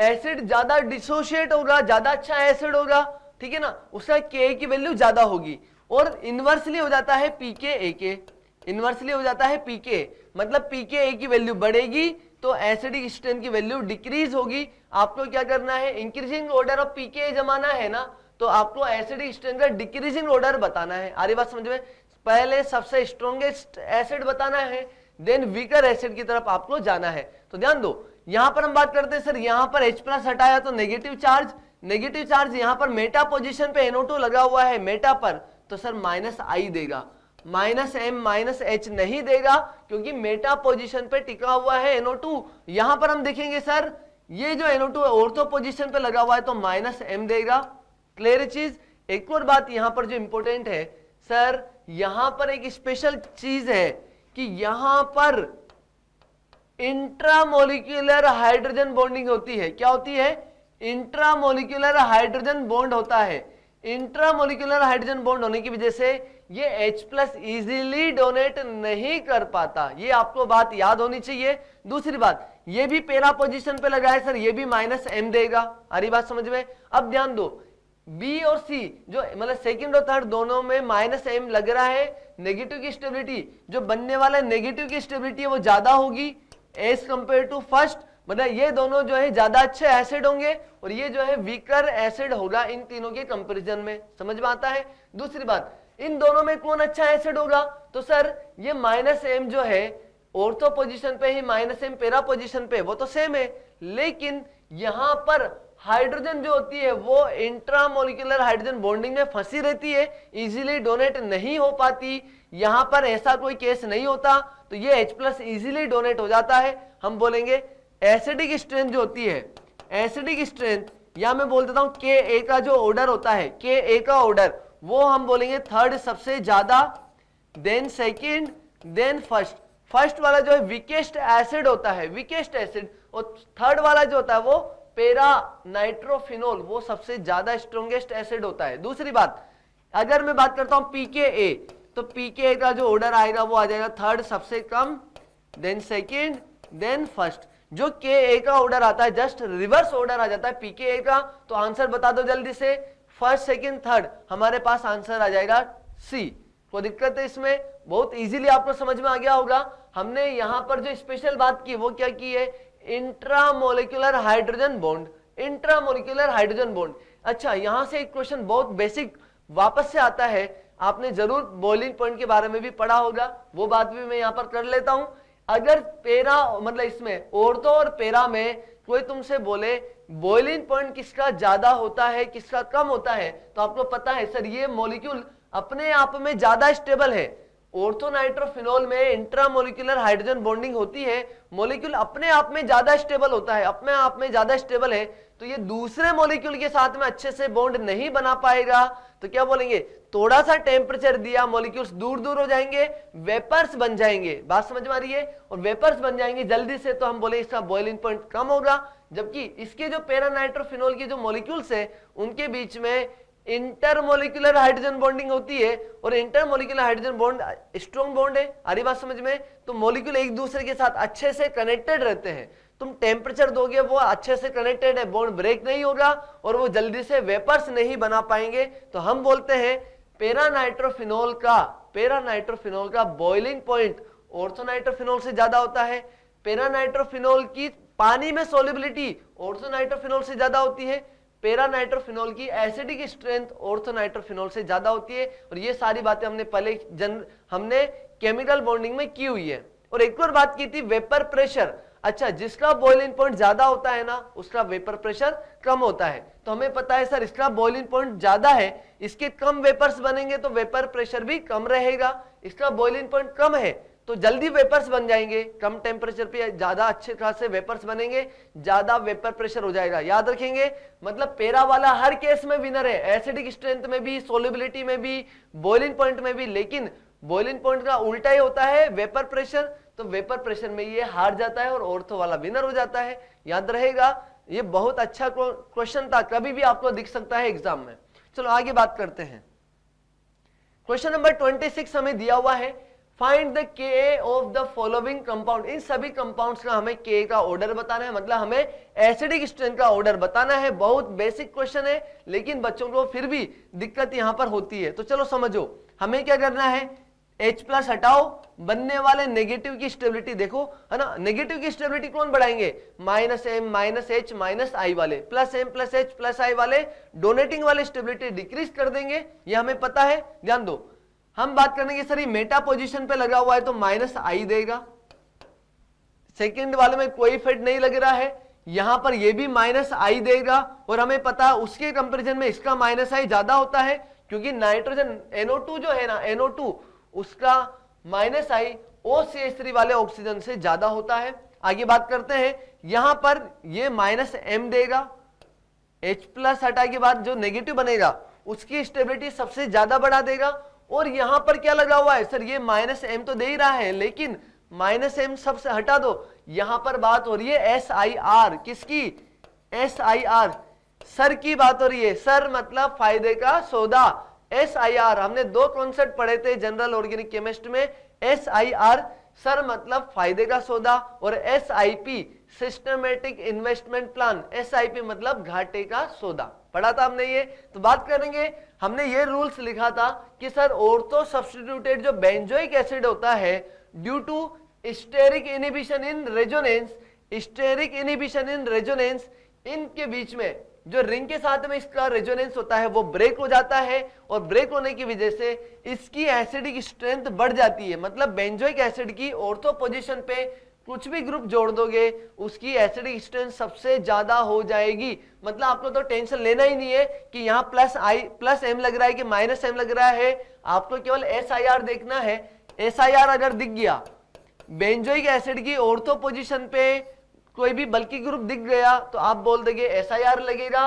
एसिड ज्यादा डिसोशिएट होगा, ज्यादा अच्छा एसिड होगा, ठीक है ना, उसका Ka की वैल्यू ज्यादा होगी और इनवर्सली हो जाता है pKa के, इनवर्सली हो जाता है pK, मतलब pKa की वैल्यू बढ़ेगी तो एसिडिक स्ट्रेंथ की वैल्यू डिक्रीज होगी। आपको क्या करना है, इंक्रीजिंग ऑर्डर ऑफ pKa जमाना है ना, तो आपको एसिडिक स्ट्रेंथ का डिक्रीजिंग ऑर्डर बताना है। आ रही बात समझ में, पहले सबसे स्ट्रॉन्गेस्ट एसिड बताना है, देन वीकर एसिड की तरफ आपको जाना है। तो ध्यान दो, यहां पर हम बात करते हैं सर, यहां पर H+ हटाया तो नेगेटिव चार्ज, नेगेटिव चार्ज यहां पर मेटा पोजीशन पे NO2 लगा हुआ है मेटा पर, तो सर -I देगा, -M -H नहीं देगा क्योंकि मेटा पोजीशन पे टिका हुआ है NO2। यहां पर हम देखेंगे सर ये जो NO2 ऑर्थो पोजीशन पे लगा हुआ है तो -M देगा। क्लियर चीज। एक और बात यहां पर जो इंपॉर्टेंट है सर, यहां पर एक स्पेशल चीज है कि यहां पर इंट्रामोलिक्यूलर हाइड्रोजन बॉन्डिंग होती है। क्या होती है, इंट्रामोलिक्यूलर हाइड्रोजन बॉन्ड होता है। इंट्रामोलिक्यूलर हाइड्रोजन बॉन्ड होने की वजह से ये H+ इजीली डोनेट नहीं कर पाता, ये आपको बात याद होनी चाहिए। दूसरी बात, ये भी पैरा पोजीशन पे लगा है सर, ये भी -M देगा। आ रही बात समझ में। अब ध्यान दो, बी और सी जो मतलब सेकंड और थर्ड दोनों में -M लग रहा है, नेगेटिव की स्टेबिलिटी जो बनने वाला है, नेगेटिव की स्टेबिलिटी है वो ज्यादा होगी एज कंपेयर टू फर्स्ट, मतलब ये दोनों जो है ज्यादा अच्छे एसिड होंगे और ये जो है वीकर एसिड होगा इन तीनों के कंपैरिजन में। समझ में आता है। दूसरी बात, इन दोनों में कौन अच्छा एसिड होगा, तो सर ये -M जो है ऑर्थो पोजीशन पे ही, -M पैरा पोजीशन पे, वो तो सेम है, लेकिन यहां पर हाइड्रोजन जो होती है वो इंट्रामोलिक्यूलर हाइड्रोजन बॉन्डिंग में फंसी रहती है, इजीली डोनेट नहीं हो पाती। यहां पर ऐसा कोई केस नहीं होता तो ये H+ इजीली डोनेट हो जाता है। हम बोलेंगे एसिडिक स्ट्रेंथ जो होती है, एसिडिक स्ट्रेंथ, या मैं बोल देता हूं Ka का जो ऑर्डर होता है, Ka का ऑर्डर वो हम बोलेंगे थर्ड सबसे ज्यादा, then second, then first. First वाला जो है वीकेस्ट एसिड होता है, वीकेस्ट एसिड, और थर्ड वाला जो होता है वो पैरा नाइट्रोफिनोल, वो सबसे ज्यादा स्ट्रॉन्गेस्ट एसिड होता है। दूसरी बात, अगर मैं बात करता हूं pKa, तो pKa का जो ऑर्डर आएगा वो आ जाएगा थर्ड सबसे कम, देन सेकंड, देन फर्स्ट। जो Ka का ऑर्डर आता है जस्ट रिवर्स ऑर्डर आ जाता है pKa का। तो आंसर बता दो जल्दी से, फर्स्ट सेकंड थर्ड, हमारे पास आंसर आ जाएगा सी। कोई दिक्कत है इसमें, बहुत इजीली आपको समझ में आ गया होगा। हमने यहां पर जो स्पेशल बात की वो क्या की है, intramolecular hydrogen bond, intramolecular hydrogen bond. अच्छा, यहां से एक क्वेश्चन बहुत बेसिक वापस से आता है, आपने जरूर बॉइलिंग पॉइंट के बारे में भी पढ़ा होगा, वो बात भी मैं यहां पर कर लेता हूं। अगर पैरा मतलब इसमें ऑर्थो और पैरा में कोई तुमसे बोले बॉइलिंग पॉइंट किसका ज्यादा होता है किसका कम होता है, तो आपको पता है सर ये मॉलिक्यूल अपने आप में ज्यादा स्टेबल है। ऑर्थोनाइट्रोफिनोल में इंट्रामोलिक्यूलर हाइड्रोजन बॉन्डिंग होती है, मॉलिक्यूल अपने आप में ज्यादा स्टेबल होता है, अपने आप में ज्यादा स्टेबल है, तो ये दूसरे मॉलिक्यूल के साथ में अच्छे से बॉन्ड नहीं बना पाएगा। तो क्या बोलेंगे, थोड़ा सा टेम्परेचर दिया मॉलिक्यूल्स दूर दूर हो जाएंगे, वेपर्स बन जाएंगे। बात समझ में आ रही है, और वेपर्स बन जाएंगे जल्दी से, तो हम बोले इसका बॉइलिंग पॉइंट कम होगा। जबकि इसके जो पैरानाइट्रोफिनोल के जो मॉलिक्यूल्स है उनके बीच में इंटरमोलिक्यूलर हाइड्रोजन बॉन्डिंग होती है, और intermolecular hydrogen bond strong bond है। आ रही बात समझ में, तो मॉलिक्यूल एक दूसरे के साथ अच्छे से कनेक्टेड रहते हैं। तुम टेम्परेचर दोगे वो अच्छे से कनेक्टेड है, बॉन्ड ब्रेक नहीं होगा और वो जल्दी से वेपर्स नहीं बना पाएंगे। तो हम बोलते हैं पैरानाइट्रोफिनोल का बॉइलिंग पॉइंट ऑर्थोनाइट्रोफिनोल से ज्यादा होता है। पैरानाइट्रोफिनोल की पानी में सोलिबिलिटी ऑर्थोनाइट्रोफिनोल से ज्यादा होती है। पैरानाइट्रोफिनोल की एसिडिक स्ट्रेंथ ऑर्थोनाइट्रोफिनोल से ज्यादा होती है। और ये सारी बातें हमने पहले हमने केमिकल बॉन्डिंग में की हुई है। और एक और बात की थी वेपर प्रेशर। अच्छा, जिसका बॉइलिंग पॉइंट ज्यादा होता है ना उसका वेपर प्रेशर कम होता है। तो हमें पता है सर इसका बॉइलिंग पॉइंट ज्यादा है, इसके कम वेपर्स बनेंगे तो वेपर प्रेशर भी कम रहेगा। इसका बॉइलिंग पॉइंट कम है तो जल्दी वेपर्स बन जाएंगे, कम टेम्परेचर पे ज्यादा अच्छे खासे वेपर्स बनेंगे, ज्यादा वेपर प्रेशर हो जाएगा। याद रखेंगे, मतलब पैरा वाला हर केस में विनर है, एसिडिक स्ट्रेंथ में भी, सोल्युबिलिटी में भी, बॉइलिंग पॉइंट में भी। लेकिन बॉइलिंग पॉइंट का उल्टा ही होता है वेपर प्रेशर, तो वेपर प्रेशर में ये हार जाता है और ऑर्थो वाला विनर हो जाता है। याद रहेगा, ये बहुत अच्छा क्वेश्चन था, कभी भी आपको दिख सकता है एग्जाम में। चलो आगे बात करते हैं। क्वेश्चन नंबर 26 हमें दिया हुआ है, फाइंड द के ऑफ द फॉलोइंग कंपाउंड। इन सभी कंपाउंड्स का हमें के का ऑर्डर बताना है, मतलब हमें एसिडिक स्ट्रेंथ का ऑर्डर बताना है। बहुत बेसिक क्वेश्चन है, लेकिन बच्चों को फिर भी दिक्कत यहां पर होती है। तो चलो समझो, हमें क्या करना है, H+ हटाओ, बनने वाले नेगेटिव की स्टेबिलिटी देखो, है ना। नेगेटिव की स्टेबिलिटी कौन बढ़ाएंगे, -m -h -i वाले, +m+h+i वाले डोनेटिंग वाले स्टेबिलिटी डिक्रीज कर देंगे, ये हमें पता है। ध्यान दो, हम बात करेंगे सर ये मेटा पोजीशन पे लगा हुआ है तो -i देगा, सेकंड वाले में कोई इफेक्ट नहीं लग रहा है, यहां पर ये भी -i देगा। और हमें पता है उसके कंपैरिजन में इसका -i ज्यादा होता है, क्योंकि नाइट्रोजन NO2 जो है ना, NO2 उसका -i OCH3 वाले ऑक्सीजन से ज्यादा होता है। आगे बात करते हैं, यहां पर ये -m देगा, H+ हटा के बाद जो नेगेटिव बनेगा उसकी स्टेबिलिटी सबसे ज्यादा बढ़ा देगा। और यहां पर क्या लगा हुआ है सर, ये -m तो दे ही रहा है, लेकिन -m सबसे हटा दो, यहां पर बात हो रही है SIR, किसकी, SIR, सर की बात हो रही है। सर मतलब फायदे का सौदा, SIR हमने दो कॉन्सेप्ट पढ़े थे जनरल ऑर्गेनिक केमिस्ट में, SIR सर मतलब फायदे का सौदा, और SIP systematic investment plan, SIP मतलब घाटे का सौदा, पढ़ा था हमने ये। तो बात करेंगे, हमने ये रूल्स लिखा था कि सर ऑर्थो सब्स्टिट्यूटेड जो बेंजोइक एसिड होता है, due to steric inhibition in resonance, steric inhibition in resonance, इनके बीच में जो रिंग के साथ में इसका रेजोनेंस होता है वो ब्रेक हो जाता है, और ब्रेक होने की वजह से इसकी एसिडिक स्ट्रेंथ बढ़ जाती है। मतलब बेंजोइक एसिड की ऑर्थो पोजीशन पे कुछ भी ग्रुप जोड़ दोगे उसकी एसिडिक स्ट्रेंथ सबसे ज्यादा हो जाएगी। मतलब आपको तो टेंशन लेना ही नहीं है कि यहाँ +m लग रहा है कि -m लग रहा है, आपको केवल SIR देखना है। SIR अगर दिख गया, बेंजोइक एसिड की ऑर्थो पोजीशन पे कोई भी बल्कि ग्रुप दिख गया, तो आप बोल देंगे SIR लगेगा,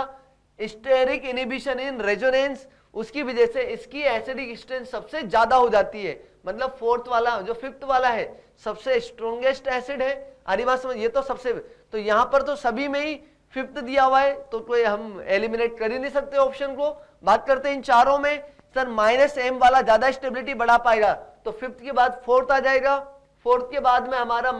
स्टेरिक इनहिबिशन इन रेजोनेंस, उसकी वजह से इसकी एसिडिक स्ट्रेंथ सबसे ज्यादा हो जाती है। मतलब फोर्थ वाला जो फिफ्थ वाला है सबसे स्ट्रॉन्गेस्ट एसिड है। अरे बात समझ, ये तो सबसे, तो यहां पर तो सभी में ही फिफ्थ दिया हुआ है, तो कोई हम एलिमिनेट कर ही नहीं सकते ऑप्शन को। बात करते हैं इन चारों में, सर -m वाला ज्यादा स्टेबिलिटी बढ़ा पाएगा, तो फिफ्थ के बाद फोर्थ आ जाएगा, फोर्थ के बाद में हमारा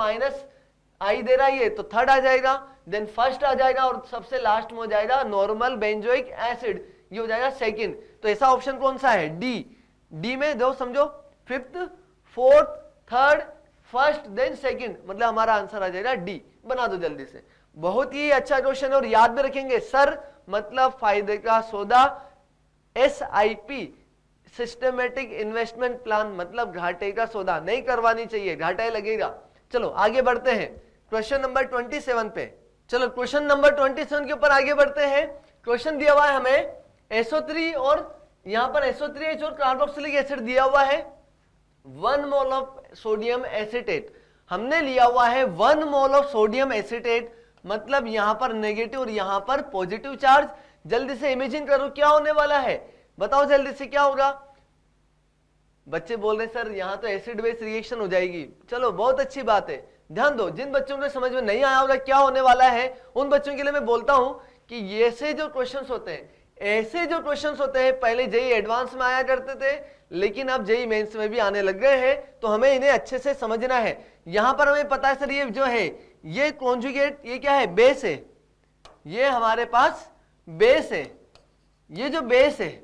-i दे रहा है तो थर्ड आ जाएगा, देन फर्स्ट आ जाएगा, और सबसे लास्ट में हो जाएगा नॉर्मल बेंजोइक एसिड, ये हो जाएगा सेकंड। तो ऐसा ऑप्शन कौन सा है, डी में दो समझो, fifth, fourth, third, first, then second, मतलब हमारा आंसर आ जाएगा डी। बना दो जल्दी से, बहुत ही अच्छा क्वेश्चन है। और याद में रखेंगे, सर मतलब फायदे का सौदा, SIP सिस्टमेटिक इन्वेस्टमेंट प्लान मतलब घाटे का सौदा, नहीं करवानी चाहिए, घाटा ही लगेगा। चलो आगे बढ़ते हैं क्वेश्चन नंबर 27 पे। चलो क्वेश्चन नंबर 27 के ऊपर आगे बढ़ते हैं। क्वेश्चन दिया हुआ है हमें SO3 और यहां पर SO3H और कार्बोक्सिलिक एसिड दिया हुआ है 1 मोल ऑफ सोडियम एसिटेट। हमने लिया हुआ है 1 मोल ऑफ सोडियम एसिटेट, मतलब यहां पर नेगेटिव और यहां पर पॉजिटिव चार्ज। जल्दी से इमेजिन करो क्या होने वाला है, बताओ जल्दी से क्या होगा। बच्चे बोल रहे सर यहां तो एसिड बेस रिएक्शन हो जाएगी, चलो बहुत अच्छी बात है। ध्यान दो, जिन बच्चों को समझ में नहीं आया होगा क्या होने वाला है, उन बच्चों के लिए मैं बोलता हूं कि ये से जो क्वेश्चंस होते हैं, ऐसे जो क्वेश्चंस होते हैं पहले जेई एडवांस में आया करते थे, लेकिन अब जेई मेंस में भी आने लग गए हैं, तो हमें इन्हें अच्छे से समझना है। यहां पर हमें पता है सर ये जो है ये कॉन्जुगेट, ये क्या है, बेस है, ये हमारे पास बेस है, ये जो बेस है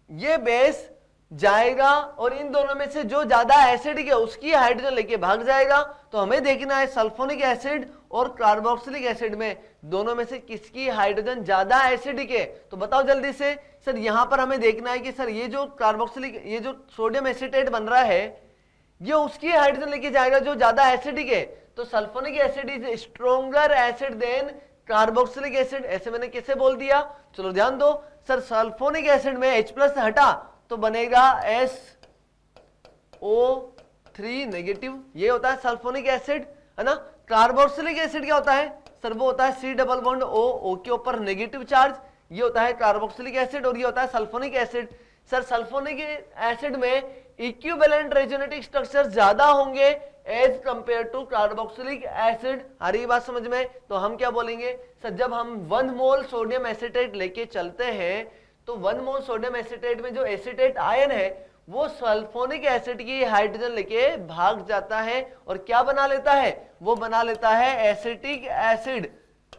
ये बेस जाएगा और इन दोनों में से जो ज्यादा एसिडिक है उसकी हाइड्रोजन लेके भाग जाएगा। तो हमें देखना है सल्फोनिक एसिड और कार्बोक्सिलिक एसिड में दोनों में से किसकी हाइड्रोजन ज्यादा एसिडिक है। तो बताओ जल्दी से सर, यहां पर हमें देखना है कि सर ये जो कार्बोक्सिलिक, ये जो सोडियम एसिटेट बन रहा है ये उसकी हाइड्रोजन लेके जाएगा जो ज्यादा एसिडिक है। तो sulphonic acid is stronger acid than carboxylic acid. ऐसे मैंने कैसे बोल दिया, चलो ध्यान दो सर, सल्फोनिक एसिड में H+ हटा तो बनेगा SO 3 नेगेटिव, ये होता है सल्फोनिक एसिड, है ना। कार्बोक्सिलिक एसिड क्या होता है सर, वो होता है C double bond O, O के ऊपर नेगेटिव चार्ज, ये होता है कार्बोक्सिलिक एसिड, और ये होता है sulphonic acid. Sir sulphonic acid में इक्विवेलेंट रेजोनेटिव स्ट्रक्चर ज्यादा होंगे as compare to carboxylic acid. आ रही बात समझ में? तो हम क्या बोलेंगे सर, जब हम 1 मोल सोडियम एसीटेट लेके चलते हैं तो 1 मोल सोडियम एसीटेट में जो एसीटेट आयन है वो सल्फोनिक एसिड की हाइड्रोजन लेके भाग जाता है और क्या बना लेता है, वो बना लेता है एसिटिक एसिड,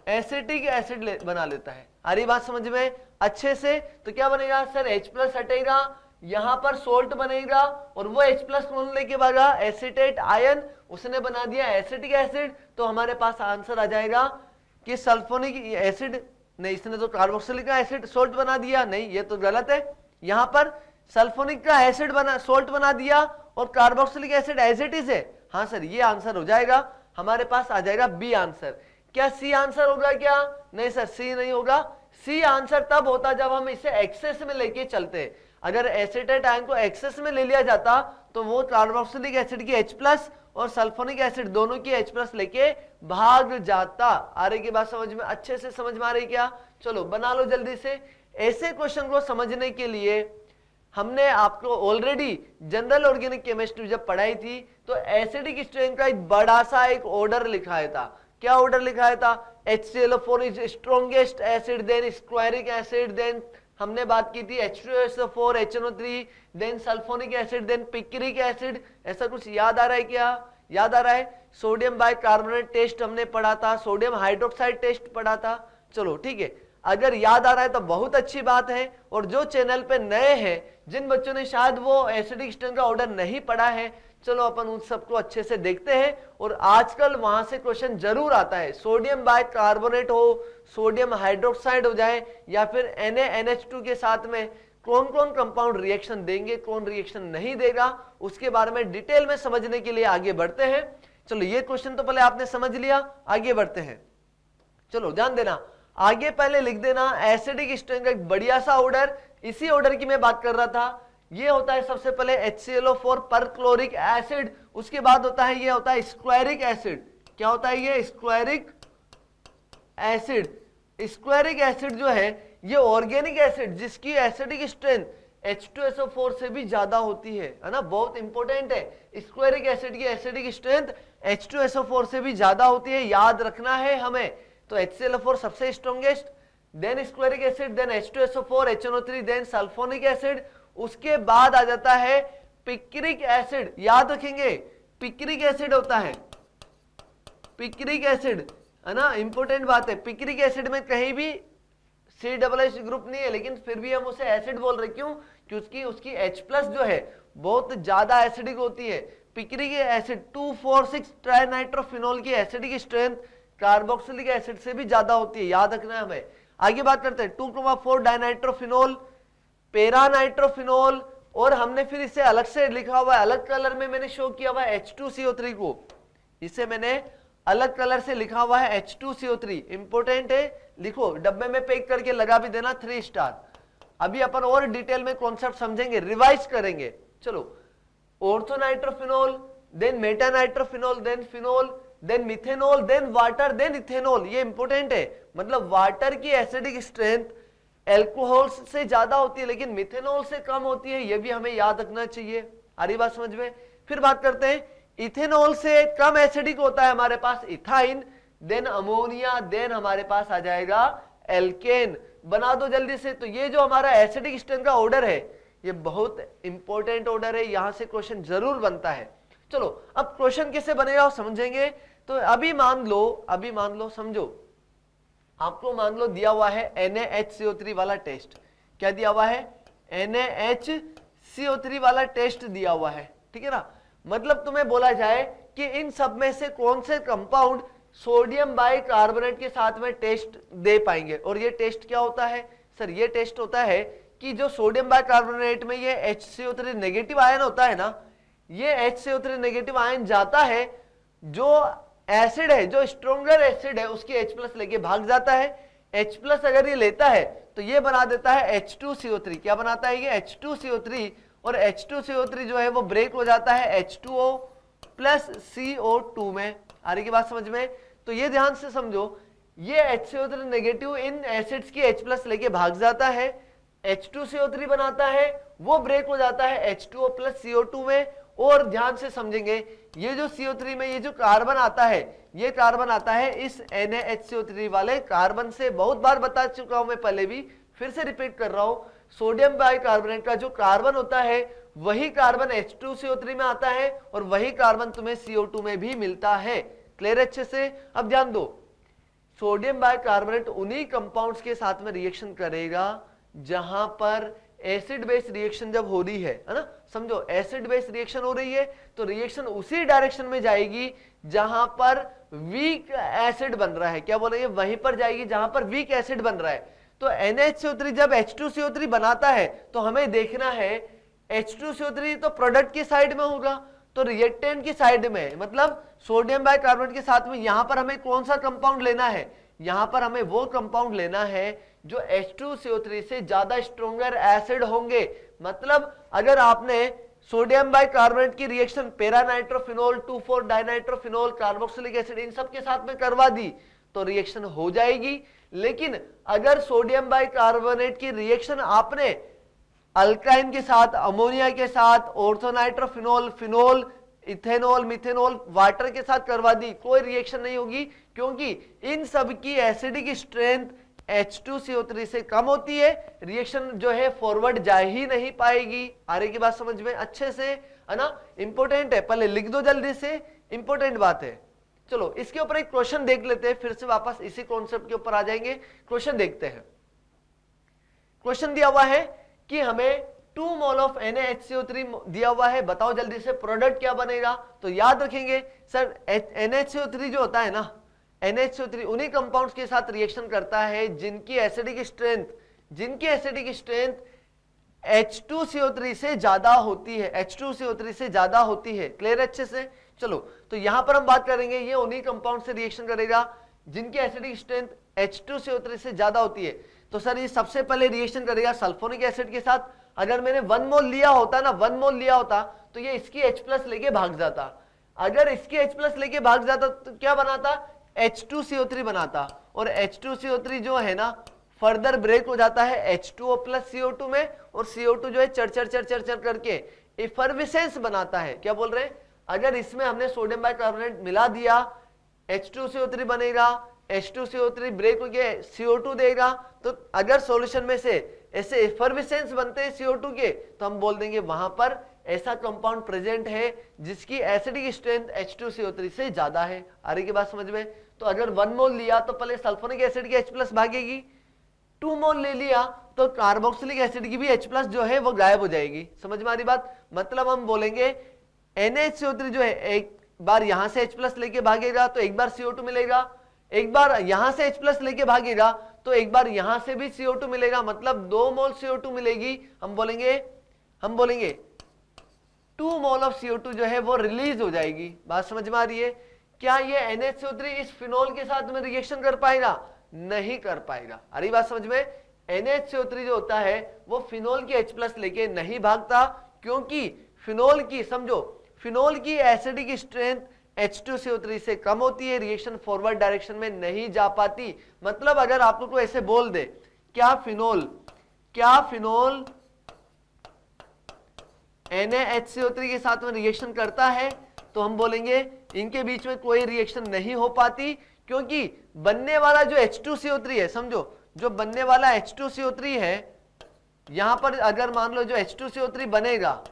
एसिटिक एसिड बना लेता है। आ रही बात समझ में अच्छे से? तो क्या बनेगा सर, H प्लस हटेगा, यहां पर सोल्ट बनेगा और वो H प्लस कौन लेके भागा, एसिटेट आयन, उसने बना दिया एसिटिक एसिड। तो हमारे पास आंसर आ जाएगा कि सल्फोनिक एसिड नहीं, इसने तो कार्बोक्सिलिक का एसिड सोल्ट बना दिया, नहीं ये तो गलत है। यहां पर सल्फोनिक का एसिड बना सोल्ट बना दिया और carboxylic acid as it is है। हाँ सर ये आंसर हो जाएगा, हमारे पास आ जाएगा बी आंसर। क्या सी आंसर होगा क्या? नहीं सर सी नहीं होगा, सी आंसर तब होता जब हम इसे एक्सेस में लेके चलते। अगर एसिटेट आयन को एक्सेस में ले लिया जाता तो वो कार्बोक्सिलिक एसिड की H प्लस और सल्फोनिक एसिड दोनों की H प्लस लेके भाग जाता। आ रही की बात समझ में? अच्छे से समझ में आ रही क्या? चलो बना लो जल्दी से। ऐसे क्वेश्चन को समझने के लिए हमने आपको ऑलरेडी जनरल ऑर्गेनिक केमिस्ट्री जब पढ़ाई थी तो एसिडिक स्ट्रेन का एक बड़ा सा एक ऑर्डर लिखाया था। क्या ऑर्डर लिखाया था? HClO4 is strongest acid, then squaric acid, then हमने बात की थी H2SO4, HNO3, then sulphonic acid, then picric acid. ऐसा कुछ याद आ रहा है क्या? याद आ रहा है? सोडियम बाइकार्बोनेट टेस्ट हमने पढ़ा था, सोडियम हाइड्रोक्साइड टेस्ट पढ़ा था। चलो ठीक है, अगर याद आ रहा है तो बहुत अच्छी बात है। और जो चैनल पे नए हैं, जिन बच्चों ने शायद वो एसिडिक स्ट्रेन का ऑर्डर नहीं पढ़ा है, चलो अपन उन सबको अच्छे से देखते हैं। और आजकल वहां से क्वेश्चन जरूर आता है, सोडियम बाइकार्बोनेट हो, सोडियम हाइड्रोक्साइड हो जाए या फिर NaNH2 के साथ में कौन कौन कंपाउंड रिएक्शन देंगे, कौन रिएक्शन नहीं देगा, उसके बारे में डिटेल में समझने के लिए आगे बढ़ते हैं। चलो ये क्वेश्चन तो पहले आपने समझ लिया, आगे बढ़ते हैं। चलो ध्यान देना, आगे पहले लिख देना एसिडिक स्ट्रेन का एक बढ़िया सा ऑर्डर, इसी ऑर्डर की मैं बात कर रहा था। ये होता है सबसे पहले HClO4 पर क्लोरिक एसिड, उसके बाद होता है ये होता है स्क्वायरिक एसिड। क्या होता है ये? स्क्वायरिक एसिड। स्क्वायरिक एसिड जो है ये ऑर्गेनिक एसिड जिसकी एसिडिक स्ट्रेंथ H2SO4 से भी ज्यादा होती है ना, बहुत इंपॉर्टेंट है। स्क्वायरिक एसिड की एसिडिक स्ट्रेंथ H2SO4 से भी ज्यादा होती है, याद रखना है हमें। तो HClO4 सबसे strongest, then squaric acid, then H2SO4, HNO3, then sulphonic acid, उसके बाद आ जाता है पिक्रिक एसिड। याद रखेंगे पिक्रिक एसिड होता है, पिक्रिक एसिड है ना, इंपॉर्टेंट बात है। पिक्रिक एसिड में कहीं भी CH ग्रुप नहीं है, लेकिन फिर भी हम उसे एसिड बोल रहे, क्यों? क्योंकि उसकी H प्लस जो है बहुत ज्यादा एसिडिक होती है। पिक्रिक एसिड 2,4,6 ट्राइनाइट्रोफिनॉल की एसिडिक स्ट्रेंथ कार्बोक्सिलिक एसिड से भी ज्यादा होती है, याद रखना है हमें। आगे बात करते हैं 2,4 डाइनाइट्रोफिनॉल, पैरानाइट्रोफिनॉल, और हमने फिर इसे अलग से लिखा हुआ है, अलग कलर में मैंने शो किया हुआ है H2CO3 को, इसे मैंने अलग कलर से लिखा हुआ है H2CO3। इंपॉर्टेंट है, लिखो डब्बे में पैक करके लगा भी देना 3 स्टार। अभी अपन और डिटेल में कॉन्सेप्ट समझेंगे, रिवाइज करेंगे। चलो orthonitrophenol, then metanitrophenol, then phenol, then methanol, then water, then ethanol. ये इंपॉर्टेंट है, मतलब वाटर की एसिडिक स्ट्रेंथ एल्कोहल से ज्यादा होती है लेकिन मिथेनॉल से कम होती है, ये भी हमें याद रखना चाहिए। आ रही बात समझ में? फिर बात करते हैं इथेनॉल से कम एसिडिक होता है हमारे पास इथाइन, देन अमोनिया, देन हमारे पास आ जाएगा एल्केन। बना दो जल्दी से। तो ये जो हमारा एसिडिक स्ट्रेंथ का ऑर्डर है ये बहुत इंपॉर्टेंट ऑर्डर है, यहां से क्वेश्चन जरूर बनता है। चलो अब क्वेश्चन कैसे बनेगा समझेंगे। तो अभी मान लो समझो, आपको मान लो दिया हुआ है NaHCO3 वाला टेस्ट। क्या दिया हुआ है? NaHCO3 वाला टेस्ट दिया हुआ है, ठीक है ना। मतलब तुम्हें बोला जाए कि इन सब में से कौन से कंपाउंड सोडियम बाइकार्बोनेट के साथ में टेस्ट दे पाएंगे। और ये टेस्ट क्या होता है सर? ये टेस्ट होता है कि जो सोडियम बाइकार्बोनेट में ये HCO3 नेगेटिव आयन होता है ना, ये HCO3 नेगेटिव आयन जाता है, जो एसिड है, जो स्ट्रॉन्गर एसिड है उसकी H प्लस लेके भाग जाता है। H प्लस अगर ये लेता है तो ये बना देता है H2CO3। क्या बनाता है ये? H2CO3। और H2CO3 जो है वो ब्रेक हो जाता है H2O प्लस CO2 में। आ रही की बात समझ में? तो ये ध्यान से समझो, ये HCO3 नेगेटिव इन एसिड्स की H प्लस लेके भाग जाता है, H2CO3 बनाता है, वो ब्रेक हो जाता है H2O प्लस CO2 में। और ध्यान से समझेंगे, ये जो CO3 में ये जो कार्बन आता है, ये कार्बन आता है इस NaHCO3 वाले कार्बन से। बहुत बार बता चुका हूं मैं पहले भी, फिर से रिपीट कर रहा हूं, सोडियम बाइकार्बोनेट का जो कार्बन होता है वही कार्बन H2CO3 में आता है और वही कार्बन तुम्हें CO2 में भी मिलता है। क्लियर अच्छे से? अब ध्यान दो, सोडियम बाइकार्बोनेट उन्हीं कंपाउंड्स के साथ में रिएक्शन करेगा जहां पर एसिड बेस रिएक्शन जब हो रही है ना, समझो एसिड बेस रिएक्शन हो रही है तो रिएक्शन उसी डायरेक्शन में जाएगी जहां पर वीक एसिड बन रहा है। क्या बोलेंगे? वहीं पर जाएगी जहां पर वीक एसिड बन रहा है। तो NaHCO3 जब H2CO3 बनाता है तो हमें देखना है H2CO3 तो प्रोडक्ट की साइड में होगा, तो रिएक्टेंट की साइड में, मतलब सोडियम बाइकार्बोनेट के साथ में यहां पर हमें कौन सा कंपाउंड लेना है? यहां पर हमें वो कंपाउंड लेना है जो H2CO3 से ज्यादा स्ट्रॉन्गर एसिड होंगे। मतलब अगर आपने सोडियम बाइकार्बोनेट की रिएक्शन पैरानाइट्रोफिनोल 2,4 डाइनाइट्रोफिनोल कार्बोक्सिलिक एसिड इन सब के साथ में करवा दी तो रिएक्शन हो जाएगी। लेकिन अगर सोडियम बाइकार्बोनेट की रिएक्शन आपने अल्काइन के साथ, अमोनिया के साथ, ऑर्थोनाइट्रोफिनोल, फिनोल, इथेनॉल, मिथेनॉल, वाटर के साथ करवा दी, कोई रिएक्शन नहीं होगी, क्योंकि इन सब की एसिडिक स्ट्रेंथ H2CO3 से कम होती है। रिएक्शन जो है फॉरवर्ड जा ही नहीं पाएगी। आ रही की बात समझ में अच्छे से? है ना? इंपॉर्टेंट है, पहले लिख दो जल्दी से, इंपॉर्टेंट बात है। चलो इसके ऊपर एक क्वेश्चन देख लेते हैं, फिर से वापस इसी कॉन्सेप्ट के ऊपर आ जाएंगे। क्वेश्चन देखते हैं। क्वेश्चन दिया हुआ है कि हमें 2 मोल ऑफ NaHCO3 दिया हुआ है, बताओ जल्दी से प्रोडक्ट क्या बनेगा। तो याद रखेंगे सर, NaHCO3 जो होता है ना, NaHCO3 उन्हीं कंपाउंड्स के साथ रिएक्शन करता है जिनकी एसिडिक स्ट्रेंथ H2CO3 से ज्यादा होती है, H2CO3 से ज्यादा होती है। क्लियर अच्छे से? चलो तो यहां पर हम बात करेंगे, ये उन्हीं कंपाउंड से रिएक्शन करेगा जिनकी एसिडिक स्ट्रेंथ H2CO3 से ज्यादा होती है। तो सर ये सबसे पहले रिएक्शन करेगा सल्फोनिक एसिड के साथ। अगर मैंने 1 मोल लिया होता ना, 1 मोल लिया होता तो ये इसकी H प्लस लेके भाग जाता। अगर इसकी H प्लस लेके भाग जाता तो क्या बनाता? H2CO3 बनाता। और H2CO3 जो है ना फर्दर ब्रेक हो जाता है H2O प्लस CO2 में, और CO2 जो है चर चर करके इफर्विसेंस बनाता है। क्या बोल रहे हैं? अगर इसमें हमने सोडियम बाइकार्बोनेट मिला दिया, H2CO3 बनेगा, H2CO3 ब्रेक होके CO2 देगा। तो अगर सॉल्यूशन में से ऐसे इफर्विसेंस बनते हैं CO2 के, तो हम बोल देंगे वहां पर ऐसा कंपाउंड प्रेजेंट है जिसकी एसिडिक स्ट्रेंथ H2CO3 से ज्यादा है। आ रही की बात समझ में? तो अगर 1 मोल लिया तो पहले सल्फोनिक एसिड की H प्लस भागेगी, 2 मोल ले लिया तो कार्बोक्सिलिक एसिड की भी H प्लस जो है वो गायब हो जाएगी। समझ में आ रही बात? मतलब हम बोलेंगे NaHCO3 जो है एक बार यहां से H प्लस लेके भागेगा तो एक बार CO2 मिलेगा, एक बार यहां से H प्लस लेके भागेगा तो एक बार यहां से भी CO2 मिलेगा, मतलब 2 मोल CO2 मिलेगी। हम बोलेंगे 2 मोल ऑफ CO2 जो है वो रिलीज हो जाएगी। बात समझ में आ रही है? क्या ये NaHCO3 इस फिनोल के साथ में रिएक्शन कर पाएगा? नहीं कर पाएगा। अरे बात समझ में? NaHCO3 जो होता है वो फिनोल की H प्लस लेके नहीं भागता, क्योंकि फिनोल की, समझो फिनोल की एसिडिक स्ट्रेंथ H2CO3 से कम होती है, रिएक्शन फॉरवर्ड डायरेक्शन में नहीं जा पाती। मतलब अगर आप लोग को ऐसे बोल दे क्या फिनोल NaHCO3 के साथ में रिएक्शन करता है, तो हम बोलेंगे इनके बीच में कोई रिएक्शन नहीं हो पाती, क्योंकि बनने वाला जो H2CO3 है, समझो जो बनने वाला H2CO3 है, यहां पर अगर मान लो जो H2CO3 बनेगा,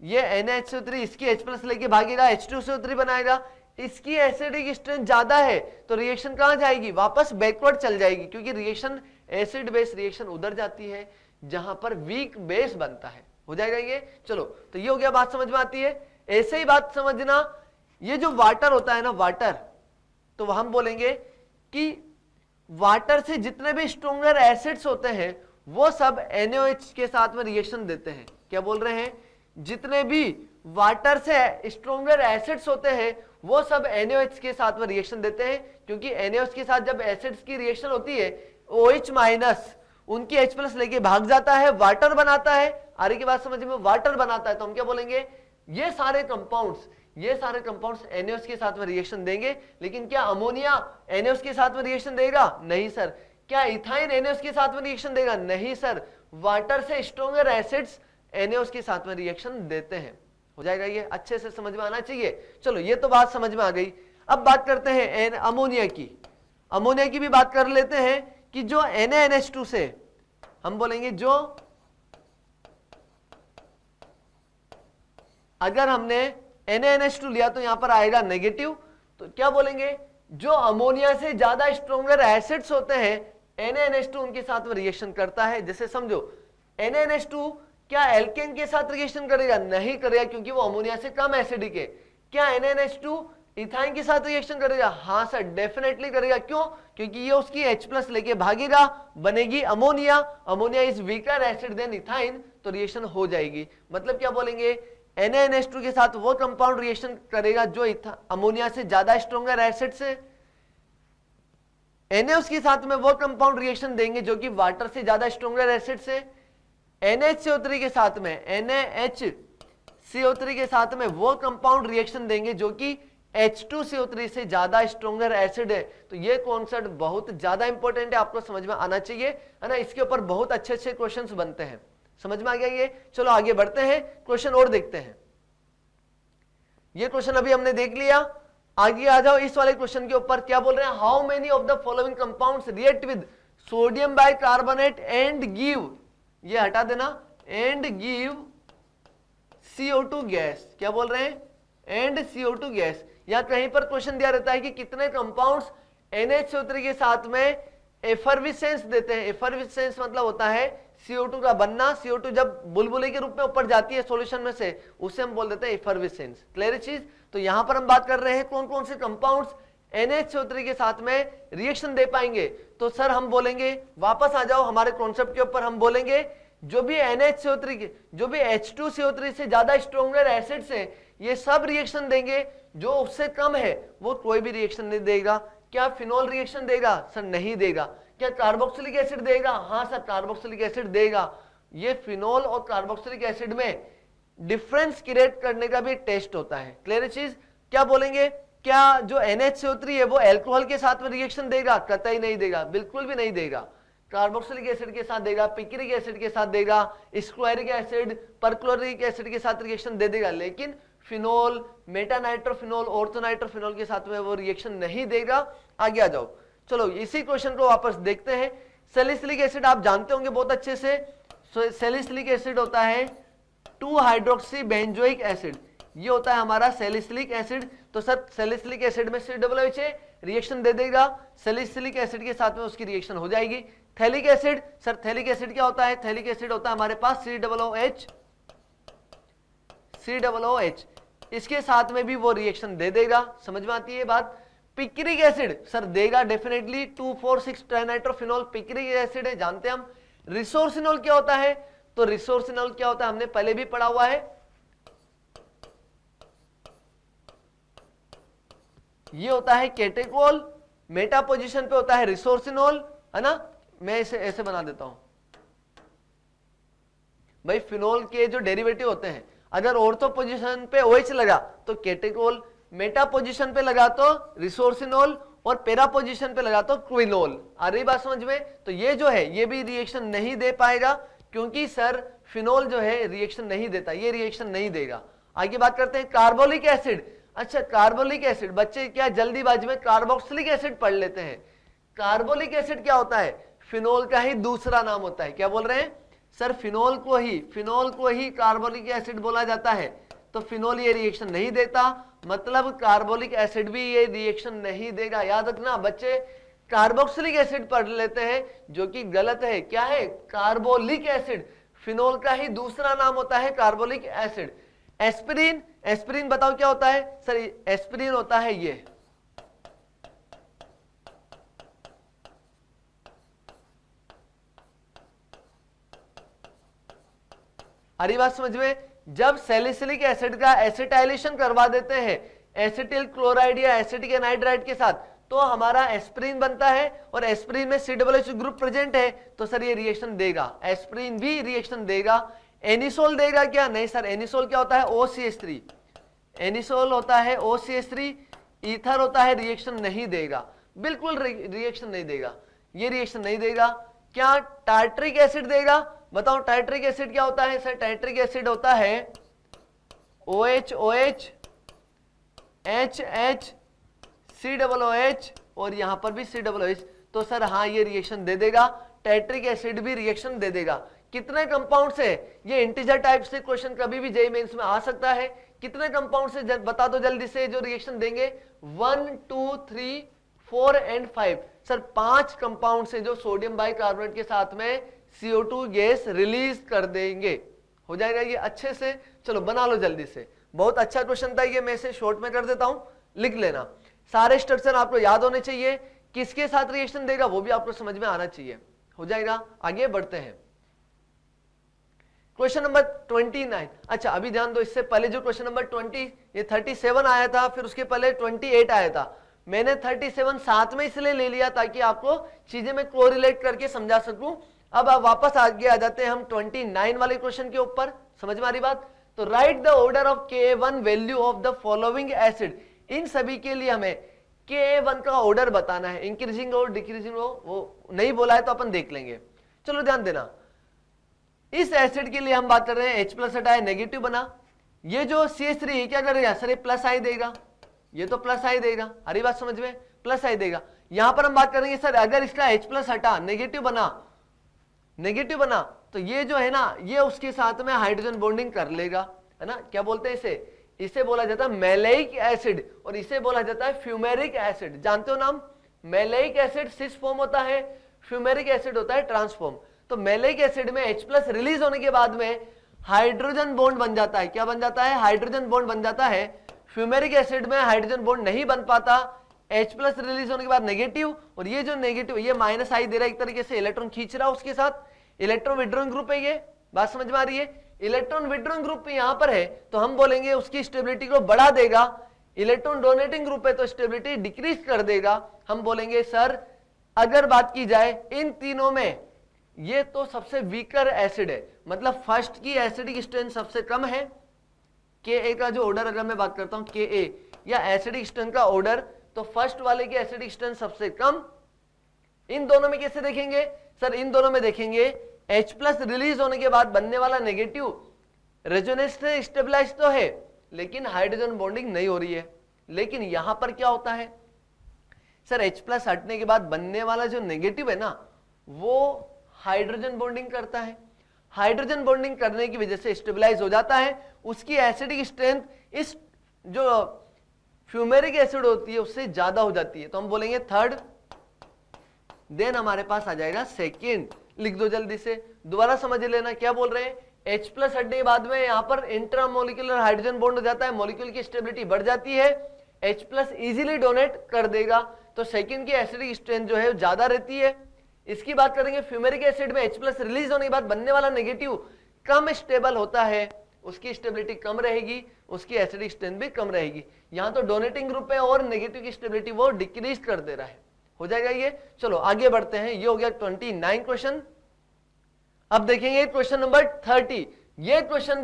ये NaHCO3 इसकी H प्लस लेके भागेगा, H2CO3 बनाएगा, इसकी एसिडिक स्ट्रेंथ ज्यादा है तो रिएक्शन कहां जाएगी? वापस बैकवर्ड चल जाएगी, क्योंकि रिएक्शन एसिड बेस रिएक्शन उधर जाती है जहां पर वीक बेस बनता है। हो जाएगा ये? चलो तो ये हो गया, बात समझ में आती है। ऐसे ही बात समझना, ये जो वाटर होता है ना, वाटर, तो हम बोलेंगे कि वाटर से जितने भी स्ट्रॉन्गर एसिड्स होते हैं वो सब NaOH के साथ में रिएक्शन देते हैं। क्या बोल रहे हैं? जितने भी वाटर से स्ट्रॉन्गर एसिड्स होते हैं वो सब NaOH के साथ में रिएक्शन देते हैं, क्योंकि NaOH के साथ जब एसिड्स की रिएक्शन होती है OH माइनस उनकी H प्लस लेके भाग जाता है, वाटर बनाता है, आ रही की बात समझ में, वाटर बनाता है, तो हम क्या बोलेंगे, ये सारे कंपाउंड्स NaOH के साथ में रिएक्शन देंगे। लेकिन क्या अमोनिया NaOH के साथ में रिएक्शन देगा? नहीं सर। क्या इथाइन NaOH के साथ में रिएक्शन देगा? नहीं सर। वाटर से स्ट्रॉन्गर एसिड्स NaOH के साथ में रिएक्शन देते हैं। हो जाएगा, ये अच्छे से समझ में आना चाहिए। चलो ये तो बात समझ में आ गई। अब बात करते हैं अमोनिया की। अमोनिया की भी बात कर लेते हैं कि जो NaNH2 से हम बोलेंगे, जो अगर हमने NaNH2 लिया तो यहां पर आएगा नेगेटिव, तो क्या बोलेंगे, जो अमोनिया से ज्यादा स्ट्रॉन्गर एसिड्स होते हैं NaNH2 उनके साथ में रिएक्शन करता है। जैसे समझो NaNH2 क्या एल्केन के साथ रिएक्शन करेगा? नहीं करेगा, क्योंकि वो अमोनिया से कम एसिडिक है। क्या NaNH2 इथाइन के साथ रिएक्शन करेगा? हाँ सर, डेफिनेटली करेगा। क्यों? क्योंकि ये उसकी H+ लेके भागेगा, बनेगी ammonia. Ammonia is weaker acid than ethyne, तो रिएक्शन हो जाएगी। मतलब क्या बोलेंगे, NaNH2 के साथ वो कंपाउंड रिएक्शन करेगा जो अमोनिया से ज्यादा स्ट्रॉन्गर एसिड से। NaOH के साथ में वो कंपाउंड रिएक्शन देंगे जो कि वाटर से ज्यादा स्ट्रॉन्गर एसिड से। NaHCO3 के साथ में, NaHCO3 के साथ में वो कंपाउंड रिएक्शन देंगे जो कि H2CO3 से ज्यादा स्ट्रॉन्गर एसिड है। तो ये कॉन्सेप्ट बहुत ज्यादा इंपॉर्टेंट है, आपको समझ में आना चाहिए, है ना। इसके ऊपर बहुत अच्छे अच्छे क्वेश्चंस बनते हैं। समझ में आ गया ये? चलो आगे बढ़ते हैं, क्वेश्चन और देखते हैं। ये क्वेश्चन अभी हमने देख लिया, आगे आ जाओ इस वाले क्वेश्चन के ऊपर। क्या बोल रहे हैं, how many of the following compounds react with sodium bicarbonate and give, ये हटा देना, एंड गिव CO2 गैस। क्या बोल रहे हैं, एंड CO2 गैस। या कहीं पर क्वेश्चन दिया रहता है कि कितने कंपाउंड्स NaHCO3 के साथ में एफरविसेंस देते हैं। एफरविसेंस मतलब होता है CO2 का बनना। CO2 जब बुलबुले के रूप में ऊपर जाती है सॉल्यूशन में से, उसे हम बोल देते हैं एफरविसेंस। क्लियर चीज? तो यहां पर हम बात कर रहे हैं कौन कौन से कंपाउंड्स NaHCO3 के साथ में रिएक्शन दे पाएंगे। तो सर हम बोलेंगे, वापस आ जाओ हमारे कॉन्सेप्ट के ऊपर, हम बोलेंगे जो भी NaHCO3 के, जो भी H2CO3 से ज्यादा स्ट्रॉन्गर एसिड्स है, ये सब रिएक्शन देंगे। जो उससे कम है वो कोई भी रिएक्शन नहीं देगा। क्या फिनोल रिएक्शन देगा? सर नहीं देगा। क्या कार्बोक्सिलिक एसिड देगा? हाँ सर, कार्बोक्सिलिक एसिड देगा। ये फिनोल और कार्बोक्सिलिक एसिड में डिफरेंस क्रिएट करने का भी टेस्ट होता है। क्लियर चीज? क्या बोलेंगे, क्या जो NaHCO3 है वो अल्कोहल के साथ में रिएक्शन देगा? कतई नहीं देगा, बिल्कुल भी नहीं देगा। कार्बोक्सिलिक एसिड के साथ देगा, पिक्रिक एसिड के साथ देगा, स्क्वायरिक एसिड, परक्लोरिक एसिड के साथ रिएक्शन दे देगा। लेकिन फिनोल, मेटानाइट्रोफिनोल, ऑर्थोनाइट्रोफिनोल के साथ में वो रिएक्शन नहीं देगा। आगे आ जाओ, चलो इसी क्वेश्चन को वापस देखते हैं। सैलिसिलिक एसिड आप जानते होंगे बहुत अच्छे से। सैलिसिलिक एसिड होता है 2 हाइड्रोक्सी बेंजोइक एसिड, ये होता है हमारा सैलिसिलिक एसिड। तो सर सैलिसिलिक एसिड में COOH रिएक्शन दे देगा, सैलिसिलिक एसिड के साथ में उसकी रिएक्शन हो जाएगी। Phthalic acid, sir phthalic acid क्या होता है? थैलिक एसिड होता है हमारे पास COOH, इसके साथ में भी वो रिएक्शन दे देगा। समझ में आती है बात? पिक्रिक एसिड सर देगा डेफिनेटली, 2,4,6 ट्राइनाइट्रोफिनोल पिक्रिक एसिड है, जानते हैं हम। रिसोर्सिनोल क्या होता है? तो रिसोर्सिनोल क्या होता है हमने पहले भी पढ़ा हुआ है, ये होता है केटेकोल, मेटा पोजीशन पे होता है रिसोर्सिनोल, है ना। मैं इसे ऐसे बना देता हूं भाई, फिनोल के जो डेरिवेटिव होते हैं, अगर ऑर्थो पोजीशन पे OH लगा तो केटेकोल, मेटा पोजीशन पे लगा तो रिसोर्सिनोल, और पेरा पोजीशन पे लगा तो क्विनोल। आ रही बात समझ में? तो ये जो है ये भी रिएक्शन नहीं दे पाएगा, क्योंकि सर फिनोल जो है रिएक्शन नहीं देता, ये रिएक्शन नहीं देगा। आगे बात करते हैं कार्बोलिक एसिड। अच्छा, कार्बोलिक एसिड, बच्चे क्या जल्दीबाजी में कार्बोक्सिलिक एसिड पढ़ लेते हैं। कार्बोलिक एसिड क्या होता है? फिनोल का ही दूसरा नाम होता है। क्या बोल रहे हैं सर? फिनोल को ही कार्बोलिक एसिड बोला जाता है। तो फिनोल ये रिएक्शन नहीं देता, मतलब कार्बोलिक एसिड भी ये रिएक्शन नहीं देगा। याद रखना बच्चे, कार्बोक्सिलिक एसिड पढ़ लेते हैं जो कि गलत है। क्या है? कार्बोलिक एसिड, फिनोल का ही दूसरा नाम होता है कार्बोलिक एसिड। एस्पिरिन, एस्पिरिन बताओ क्या होता है? सर एस्पिरिन होता है ये, अरे बात समझ में? जब सैलिसिलिक एसिड का एसिटाइलेशन करवा देते हैं एसिटिल क्लोराइड या एसिटिक एनहाइड्राइड के साथ, तो हमारा एस्पिरिन बनता है, और एस्पिरिन में COOH ग्रुप प्रेजेंट है, तो सर ये रिएक्शन देगा। एस्पिरिन भी रिएक्शन देगा। एनिसोल देगा क्या? नहीं सर, एनिसोल क्या होता है? OCH3, एनिसोल होता है OCH3। ईथर होता है, रिएक्शन नहीं देगा, बिल्कुल रिएक्शन नहीं देगा, ये रिएक्शन नहीं देगा। क्या टार्ट्रिक एसिड देगा? बताओ टार्ट्रिक एसिड क्या होता है सर? टार्ट्रिक एसिड होता है OH HH COOH और यहां पर भी COOH। तो सर हाँ, ये रिएक्शन दे देगा, टार्ट्रिक एसिड भी रिएक्शन दे देगा। कितने कंपाउंड से? ये इंटीजर टाइप से क्वेश्चन कभी भी जेईई मेंस में आ सकता है। कितने कंपाउंड से बता दो जल्दी से जो रिएक्शन देंगे? 1 2 3 4 एंड 5। सर 5 कंपाउंड से जो सोडियम बाइकार्बोनेट के साथ में CO2 गैस रिलीज कर देंगे। हो जाएगा ये अच्छे से? चलो बना लो जल्दी से। बहुत अच्छा क्वेश्चन था ये, मैं इसे शॉर्ट में कर देता हूं, लिख लेना। सारे स्ट्रक्चर आपको याद होने चाहिए, किसके साथ रिएक्शन देगा वो भी आपको समझ में आना चाहिए। हो जाएगा, आगे बढ़ते हैं। Question number 29। अच्छा अभी ध्यान दो, इससे पहले जो क्वेश्चन नंबर 20 ये 37 आया था, फिर उसके पहले 28 आया था। मैंने 37 साथ में इसलिए ले लिया ताकि आपको चीजें मैं कोरिलेट करके समझा सकूं। अब आप वापस आगे आ जाते हैं हम 29 वाले क्वेश्चन के ऊपर। समझ में आ रही बात? तो write the order of Ka1 value of the following acid. इन सभी के लिए हमें Ka1 का ऑर्डर बताना है, इंक्रीजिंग और डिक्रीजिंग। वो नहीं बोला है तो अपन देख लेंगे। चलो ध्यान देना, इस एसिड के लिए हम बात कर रहे हैं H+ हटाए, नेगेटिव बना। ये जो CH3 क्या करेगा सर? ये प्लस आई देगा, ये तो प्लस आई देगा। हरी बात समझ में? प्लस आई देगा। यहां पर हम बात करेंगे सर अगर इसका H+ हटा, नेगेटिव बना तो ये जो है ना, ये उसके साथ में हाइड्रोजन बॉन्डिंग कर लेगा, है ना। क्या बोलते हैं इसे बोला जाता है मैलेइक एसिड और इसे बोला जाता है फ्यूमेरिक एसिड। जानते हो नाम? मैलेइक एसिड सिस फॉर्म होता है, फ्यूमेरिक एसिड होता है ट्रांसफॉर्म। तो मैलेइक एसिड में H+ रिलीज होने के बाद में हाइड्रोजन बॉन्ड बन जाता है। क्या बन जाता है? हाइड्रोजन बॉन्ड बन जाता है। फ्यूमेरिक एसिड में हाइड्रोजन बॉन्ड नहीं बन पाता, H+ रिलीज होने के बाद नेगेटिव, और ये जो नेगेटिव ये माइनस आई दे रहा है, एक तरीके से इलेक्ट्रॉन खींच रहा है उसके साथ। इलेक्ट्रॉन विड्रॉइंग ग्रुप है ये, बात समझ में आ रही है? इलेक्ट्रॉन विड्रॉइंग ग्रुप यहां पर है तो हम बोलेंगे उसकी स्टेबिलिटी को बढ़ा देगा। इलेक्ट्रॉन डोनेटिंग ग्रुप है तो स्टेबिलिटी डिक्रीज कर देगा। हम बोलेंगे सर अगर बात की जाए इन तीनों में ये तो सबसे वीकर एसिड है, मतलब फर्स्ट की एसिडिक स्ट्रेंथ सबसे कम है। Ka का जो ऑर्डर अगर मैं बात करता हूं Ka या एसिडिक स्ट्रेंथ का ऑर्डर, तो फर्स्ट वाले की एसिडिक स्ट्रेंथ सबसे कम। इन दोनों में कैसे देखेंगे सर? इन दोनों में देखेंगे H+ रिलीज होने के बाद बनने वाला नेगेटिव रेजोनेंस से स्टेबलाइज तो है लेकिन हाइड्रोजन बॉन्डिंग नहीं हो रही है। लेकिन यहां पर क्या होता है सर? H+ हटने के बाद बनने वाला जो नेगेटिव है ना, वो हाइड्रोजन बॉन्डिंग करता है। हाइड्रोजन बॉन्डिंग करने की वजह से स्टेबलाइज हो जाता है। उसकी एसिडिक स्ट्रेंथ इस जो फ्यूमेरिक एसिड होती है उससे ज्यादा हो जाती है, तो हम बोलेंगे थर्ड। देन हमारे पास आ जाएगा सेकेंड। लिख दो जल्दी से, दोबारा समझ लेना क्या बोल रहे हैं। H+ हटने के बाद में यहां पर इंट्रामोलिकुलर हाइड्रोजन बॉन्ड हो जाता है, मॉलिक्यूल की स्टेबिलिटी बढ़ जाती है, H+ इजीली डोनेट कर देगा, तो सेकेंड की एसिडिक स्ट्रेंथ जो है ज्यादा रहती है। इसकी बात करेंगे फ्यूमेरिक एसिड में H+ रिलीज होने के बाद बनने वाला नेगेटिव कम स्टेबल होता है, उसकी स्टेबिलिटी कम रहेगी, उसकी एसिडिक स्ट्रेंथ भी कम रहेगी। यहां तो डोनेटिंग ग्रुप है और नेगेटिव की स्टेबिलिटी वो डिक्रीज कर दे रहा है। हो जाएगा ये। चलो आगे बढ़ते हैं, ये हो गया 29 क्वेश्चन। अब देखेंगे क्वेश्चन नंबर 30। ये क्वेश्चन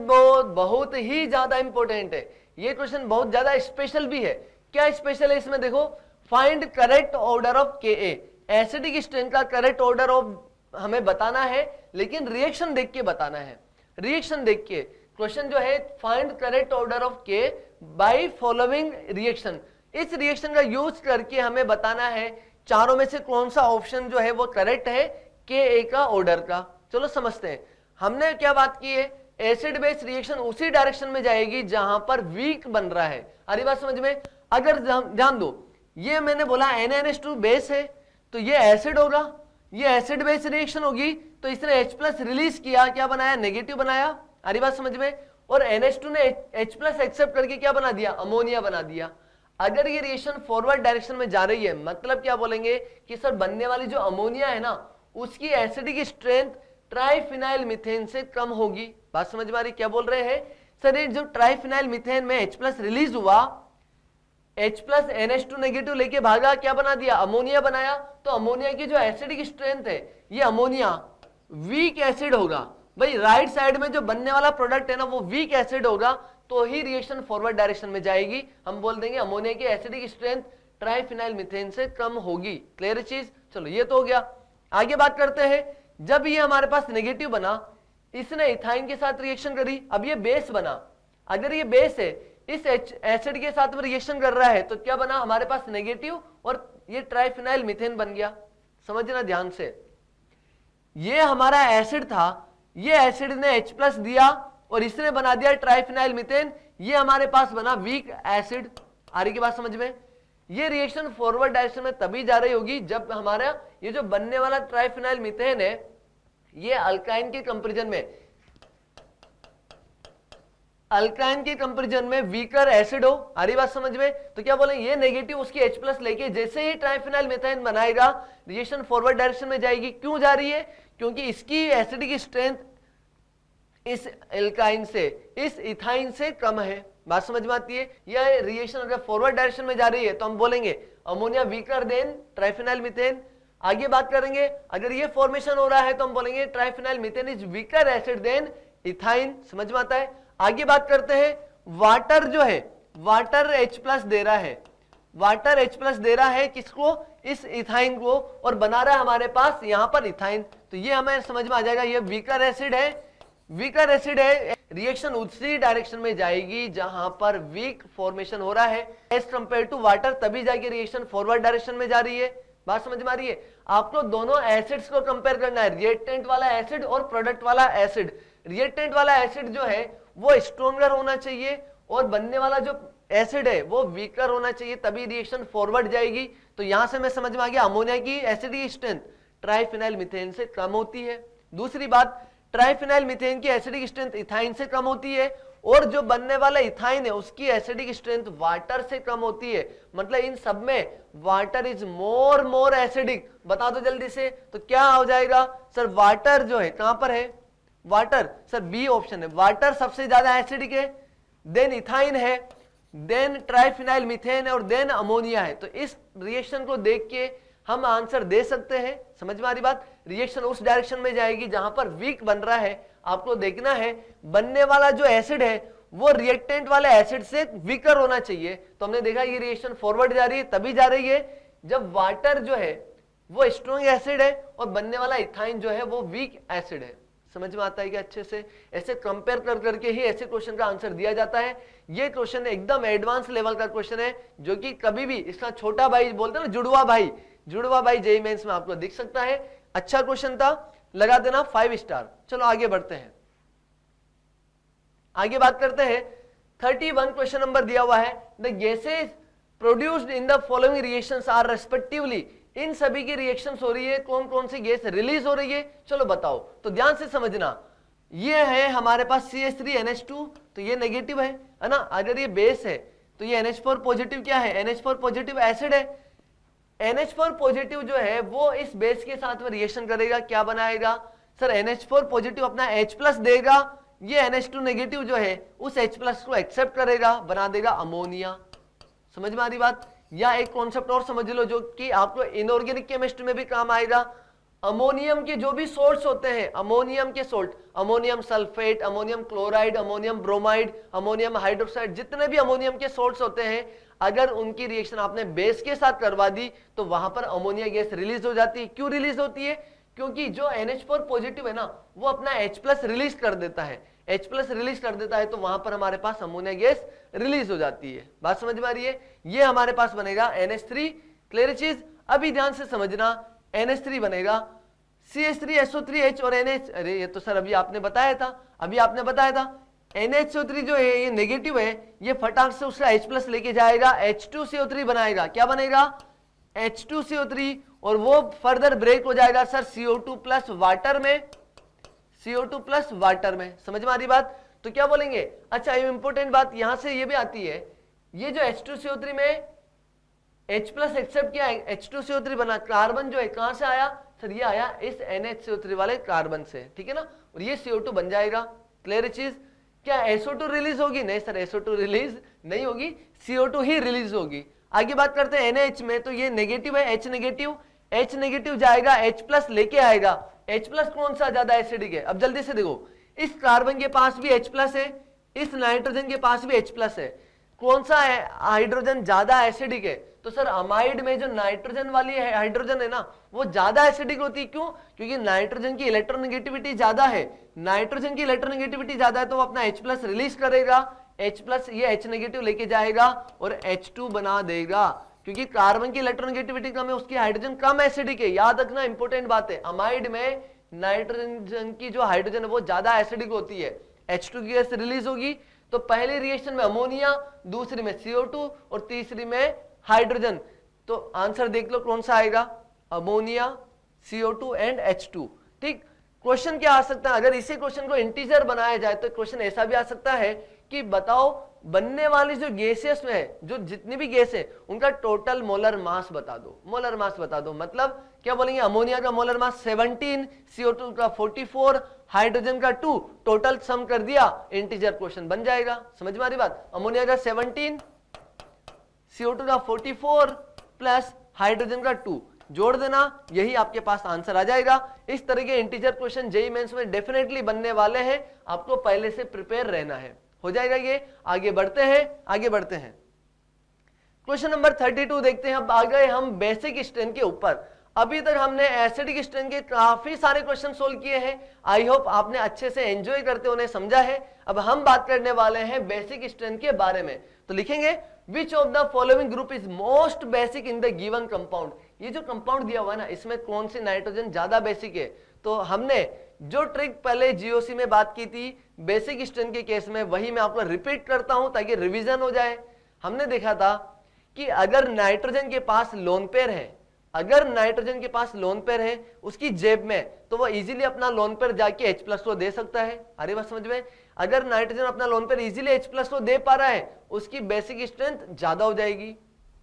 बहुत ही ज्यादा इंपॉर्टेंट है, ये क्वेश्चन बहुत ज्यादा स्पेशल भी है। क्या स्पेशल है इसमें? देखो, find correct order of Ka। Acidic strength का करेक्ट ऑर्डर ऑफ हमें बताना है, लेकिन रिएक्शन देख के बताना है। रिएक्शन देख के क्वेश्चन जो है, find correct order of K by following reaction. इस रिएक्शन का यूज करके हमें बताना है चारों में से कौन सा ऑप्शन जो है वो करेक्ट है Ka का ऑर्डर का। चलो समझते हैं। हमने क्या बात की है? एसिड बेस रिएक्शन उसी डायरेक्शन में जाएगी जहां पर वीक बन रहा है। अरे बात समझ में? अगर ध्यान दो, ये मैंने बोला NaNH2 बेस है तो ये एसिड होगा, ये एसिड बेस रिएक्शन होगी, तो इसने H+ रिलीज किया, क्या बनाया? नेगेटिव बनाया। अरे बात समझ में? और NH2 ने H+ एक्सेप्ट करके क्या बना दिया? अमोनिया बना दिया। अगर ये रिएक्शन फॉरवर्ड डायरेक्शन में जा रही है, मतलब क्या बोलेंगे कि सर बनने वाली जो अमोनिया है ना, उसकी एसिडिक स्ट्रेंथ ट्राइफिनाइल मीथेन से कम होगी। बात समझ में आ रही? क्या बोल रहे हैं सर? ये जो ट्राइफिनाइल मीथेन में H+ रिलीज हुआ, H+ NH2 नेगेटिव लेके भागा, क्या बना दिया? अमोनिया बनाया। तो अमोनिया की जो एसिडिक स्ट्रेंथ है, ये अमोनिया वीक एसिड होगा, भाई राइट साइड में जो बनने वाला प्रोडक्ट है ना वो वीक एसिड होगा तो ही रिएक्शन फॉरवर्ड डायरेक्शन में जाएगी। हम बोल देंगे अमोनिया की एसिडिक स्ट्रेंथ ट्राइफिनाइल मीथेन से कम होगी। क्लियर चीज? चलो ये तो हो गया। आगे बात करते हैं, जब ये हमारे पास नेगेटिव बना, इसने इथाइन के साथ रिएक्शन करी, अब ये बेस बना। अगर ये बेस है, इस एसिड के साथ में रिएक्शन कर रहा है तो क्या बना हमारे पास नेगेटिव और ये ट्राइफिनाइल मीथेन बन गया। समझना ध्यान से, ये हमारा एसिड था, ये एसिड ने H+ दिया और इसने बना दिया ट्राइफिनाइल मीथेन, ये हमारे पास बना वीक एसिड। आ रही की बात समझ में? ये रिएक्शन फॉरवर्ड डायरेक्शन में तभी जा रही होगी जब हमारा ये जो बनने वाला ट्राइफिनाइल मीथेन है ये अल्काइन के कंपैरिजन में वीकर एसिड हो। आ रही बात समझ में? तो क्या बोले, ये नेगेटिव उसकी H+ लेके जैसे ही ट्राइफिनाइल मीथेन बनाएगा रिएक्शन फॉरवर्ड डायरेक्शन में जाएगी। क्यों जा रही है? क्योंकि इसकी एसिडिक स्ट्रेंथ इस एल्काइन से, इस इथाइन से कम है। बात समझ में आती है? यह रिएक्शन अगर फॉरवर्ड डायरेक्शन में जा रही है तो हम बोलेंगे ammonia weaker then triphenyl methane. आगे बात करेंगे, अगर ये फॉर्मेशन हो रहा है तो हम बोलेंगे triphenylmethane is weaker acid than ethyne. समझ में आता है? आगे बात करते हैं, वाटर जो है, वाटर H+ दे रहा है, वाटर H+ दे रहा है किसको? इस इथाइन को, और बना रहा है हमारे पास यहां पर इथाइन। तो ये हमें समझ में आ जाएगा ये वीकर एसिड है, वीकर एसिड है। रिएक्शन उसी डायरेक्शन में जाएगी जहां पर वीक फॉर्मेशन हो रहा है एज कंपेयर टू वाटर, तभी जाके रिएक्शन फॉरवर्ड डायरेक्शन में जा रही है। बात समझ में आ रही है? आपको दोनों एसिड्स को कंपेयर करना है, रिएक्टेंट वाला एसिड और प्रोडक्ट वाला एसिड। रिएक्टेंट वाला एसिड जो है वो स्ट्रॉन्गर होना चाहिए और बनने वाला जो एसिड है वो वीकर होना चाहिए, तभी रिएक्शन फॉरवर्ड जाएगी। तो यहां से मैं समझ में आ गया अमोनिया की एसिडिक स्ट्रेंथ ट्राइफिनाइल मीथेन से कम होती है। दूसरी बात, ट्राइफिनाइल मीथेन की एसिडिक स्ट्रेंथ इथाइन से कम होती है और जो बनने वाला इथाइन है उसकी एसिडिक स्ट्रेंथ वाटर से कम होती है। मतलब इन सब में वाटर इज मोर एसिडिक। बता दो जल्दी से, तो क्या हो जाएगा सर? वाटर जो है कहां पर है? वाटर, सर बी ऑप्शन है, वाटर सबसे ज्यादा एसिडिक है, देन इथाइन है, देन ट्राइफिनाइल मीथेन है और देन अमोनिया है। तो इस रिएक्शन को देख के हम आंसर दे सकते हैं। समझ में आ रही बात? रिएक्शन उस डायरेक्शन में जाएगी जहां पर वीक बन रहा है। आपको देखना है बनने वाला जो एसिड है वो रिएक्टेंट वाले एसिड से वीकर होना चाहिए। तो हमने देखा ये रिएक्शन फॉरवर्ड जा रही है, तभी जा रही है जब वाटर जो है वो स्ट्रॉन्ग एसिड है और बनने वाला इथाइन जो है वो वीक एसिड है। समझ में आता है कि अच्छे से ऐसे कंपेयर कर करके ही ऐसे क्वेश्चन का आंसर दिया जाता है। ये क्वेश्चन एकदम एडवांस लेवल का क्वेश्चन है जो कि कभी भी इसका छोटा भाई बोलते हैं ना, जुड़वा भाई जेईई मेंस में आपको दिख सकता है। अच्छा क्वेश्चन था, लगा देना 5 स्टार। चलो आगे बढ़ते हैं, आगे बात करते हैं। 31 क्वेश्चन नंबर दिया हुआ है, the gases produced in the following reactions are respectively. इन सभी की रिएक्शंस हो रही है, कौन कौन सी गैस रिलीज हो रही है? चलो बताओ। तो ध्यान से समझना, ये है हमारे पास CH3NH2, तो ये नेगेटिव है ना। अगर ये बेस है तो ये NH4 पॉजिटिव क्या है? NH4 पॉजिटिव एसिड है। NH4 पॉजिटिव जो है वो इस बेस के साथ में रिएक्शन करेगा, क्या बनाएगा सर? NH4 पॉजिटिव अपना H+ देगा, ये NH2 नेगेटिव जो है उस H+ को एक्सेप्ट करेगा, बना देगा अमोनिया। समझ में आ रही बात? या एक कॉन्सेप्ट और समझ लो जो कि आपको इनऑर्गेनिक केमिस्ट्री में भी काम आएगा। अमोनियम के जो भी सोल्ट्स होते हैं, अमोनियम के salt, ammonium sulphate, ammonium chloride, ammonium bromide, ammonium hydroxide, जितने भी अमोनियम के सोल्ट्स होते हैं, अगर उनकी रिएक्शन आपने बेस के साथ करवा दी तो वहां पर अमोनिया गैस रिलीज हो जाती है। क्यों रिलीज होती है? क्योंकि जो NH4 पॉजिटिव है ना वो अपना H+ रिलीज कर देता है, H+ रिलीज कर देता है, तो वहां पर हमारे पास अमोनिया गैस रिलीज हो जाती है। बात समझ में आ रही है? ये हमारे पास बनेगा NH3। क्लियर चीज? अभी ध्यान से समझना, NH3 बनेगा CH3SO3H और NH, अरे ये तो सर अभी आपने बताया था, NHO3 जो है ये नेगेटिव है, ये फटाक से उसका H+ लेके जाएगा, H2CO3 बनाएगा। क्या बनेगा? H2CO3, और वो फर्दर ब्रेक हो जाएगा सर CO2+ वाटर में, CO2+ वाटर में। समझ में आ रही बात? तो क्या बोलेंगे? अच्छा, ये इंपॉर्टेंट बात यहां से ये भी आती है, ये जो H2CO3 में H+ एक्सेप्ट किया, H2CO3 बना, कार्बन जो है कहां से आया सर? ये आया इस NHCO3 वाले कार्बन से, ठीक है ना, और ये CO2 बन जाएगा। क्लियर चीज? क्या SO2 रिलीज होगी? नहीं सर, SO2 रिलीज नहीं होगी, CO2 ही रिलीज होगी। आगे बात करते हैं NH में, तो ये नेगेटिव है, H नेगेटिव जाएगा, H+ लेके आएगा, H प्लस कौन सा ज्यादा एसिडिक है? अब जल्दी से देखो, इस कार्बन के पास भी H प्लस है, इस नाइट्रोजन के पास भी H प्लस है, कौन सा हाइड्रोजन ज्यादा एसिडिक है? तो सर अमाइड में जो नाइट्रोजन वाली हाइड्रोजन है ना वो ज्यादा एसिडिक होती है। क्यों? क्योंकि नाइट्रोजन की इलेक्ट्रोनेगेटिविटी ज्यादा है, नाइट्रोजन की इलेक्ट्रोनेगेटिविटी ज्यादा है तो वो अपना H प्लस रिलीज करेगा, H प्लस ये H नेगेटिव लेके जाएगा और H2 बना देगा। क्योंकि कार्बन की इलेक्ट्रोनेगेटिविटी कम है, उसकी हाइड्रोजन कम एसिडिक है। याद रखना, इंपॉर्टेंट बात है, अमाइड में नाइट्रोजन की जो हाइड्रोजन है वो ज्यादा एसिडिक होती है, H2 की गैस रिलीज होगी तो पहली रिएक्शन में अमोनिया, दूसरी में CO2 और तीसरी में हाइड्रोजन। तो आंसर देख लो कौन सा आएगा, अमोनिया, CO2 एंड H2। ठीक, क्वेश्चन क्या आ सकता है? अगर इसी क्वेश्चन को इंटीजर बनाया जाए तो क्वेश्चन ऐसा भी आ सकता है कि बताओ बनने वाली जो गैसेस में है, जो जितनी भी गैस है उनका टोटल मोलर मास बता दो, मोलर मास बता दो। मतलब क्या बोलेंगे, अमोनिया का मोलर मास 17, CO2 का 44, हाइड्रोजन का 2, टोटल सम कर दिया, इंटीजर क्वेश्चन बन जाएगा। समझ में आ रही बात? अमोनिया का 17, CO2 का 44 प्लस हाइड्रोजन का 2 जोड़ देना, यही आपके पास आंसर आ जाएगा। इस तरह के इंटीजर क्वेश्चन जेईई मेंस में डेफिनेटली बनने वाले हैं, आपको पहले से प्रिपेयर रहना है। हो जाएगा ये। आगे बढ़ते हैं, आगे बढ़ते हैं। क्वेश्चन नंबर 32 देखते हैं। अब आ गए हम बेसिक स्ट्रेन के ऊपर। अभी तक हमने एसिडिक स्ट्रेन के काफी सारे क्वेश्चन सोल्व किए हैं, आई होप आपने अच्छे से एंजॉय करते उन्हें समझा है। अब हम बात करने वाले हैं बेसिक स्ट्रेन के बारे में। तो लिखेंगे which of the following group is most basic in the given compound. ये जो कंपाउंड दिया हुआ है ना, इसमें कौन सी नाइट्रोजन ज्यादा बेसिक है? तो हमने जो ट्रिक पहले जीओसी में बात की थी बेसिक स्ट्रेन के केस में, वही मैं आपको रिपीट करता हूं ताकि रिवीजन हो जाए। हमने देखा था कि अगर नाइट्रोजन के पास लोन पेयर है, अगर नाइट्रोजन के पास लोन पेयर है उसकी जेब में, तो वो इजीली अपना लोन पेयर जाके H प्लस को दे सकता है। अरे बात समझ में? अगर नाइट्रोजन अपना lone pair easily H plus को दे पा रहा है, उसकी बेसिक स्ट्रेंथ ज्यादा हो जाएगी।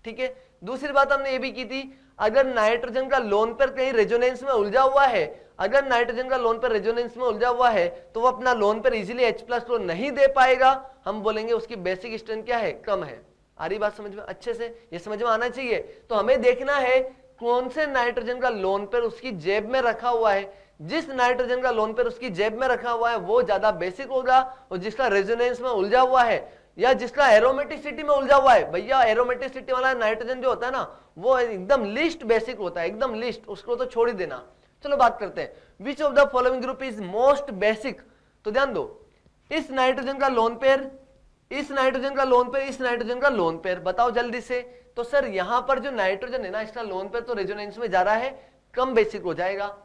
ठीक है। दूसरी बात हमने ये भी की थी, अगर नाइट्रोजन का लोन पेयर कहीं रेजोनेंस में उलझा हुआ है, अगर नाइट्रोजन का लोन पेयर रेजोनेंस में उलझा हुआ है तो वो अपना lone pair easily H plus को नहीं दे पाएगा, हम बोलेंगे उसकी बेसिक स्ट्रेंथ क्या है? कम है। आ रही बात समझ में? अच्छे से ये समझ में आना चाहिए। तो हमें देखना है कौन से नाइट्रोजन का लोन पेयर उसकी जेब में रखा हुआ है। जिस नाइट्रोजन का लोन पेयर उसकी जेब में रखा हुआ है वो ज्यादा बेसिक होगा, और जिसका रेजोनेंस में उलझा हुआ है या जिसका एरोमेटिसिटी में उलझा हुआ है, भैया एरोमेटिसिटी वाला नाइट्रोजन जो होता है ना वो एकदम लिस्ट बेसिक होता है, एकदम लिस्ट, उसको तो छोड़ ही देना। चलो बात करते हैं, which of the following group is most basic. तो ध्यान दो, इस नाइट्रोजन का लोन पेयर, इस नाइट्रोजन का लोन पेयर, इस नाइट्रोजन का लोन पेयर, बताओ जल्दी से। तो सर यहां पर जो नाइट्रोजन है ना, इसका लोन पेयर तो रेजोनेंस में जा रहा है, कम बेसिक हो जाएगा।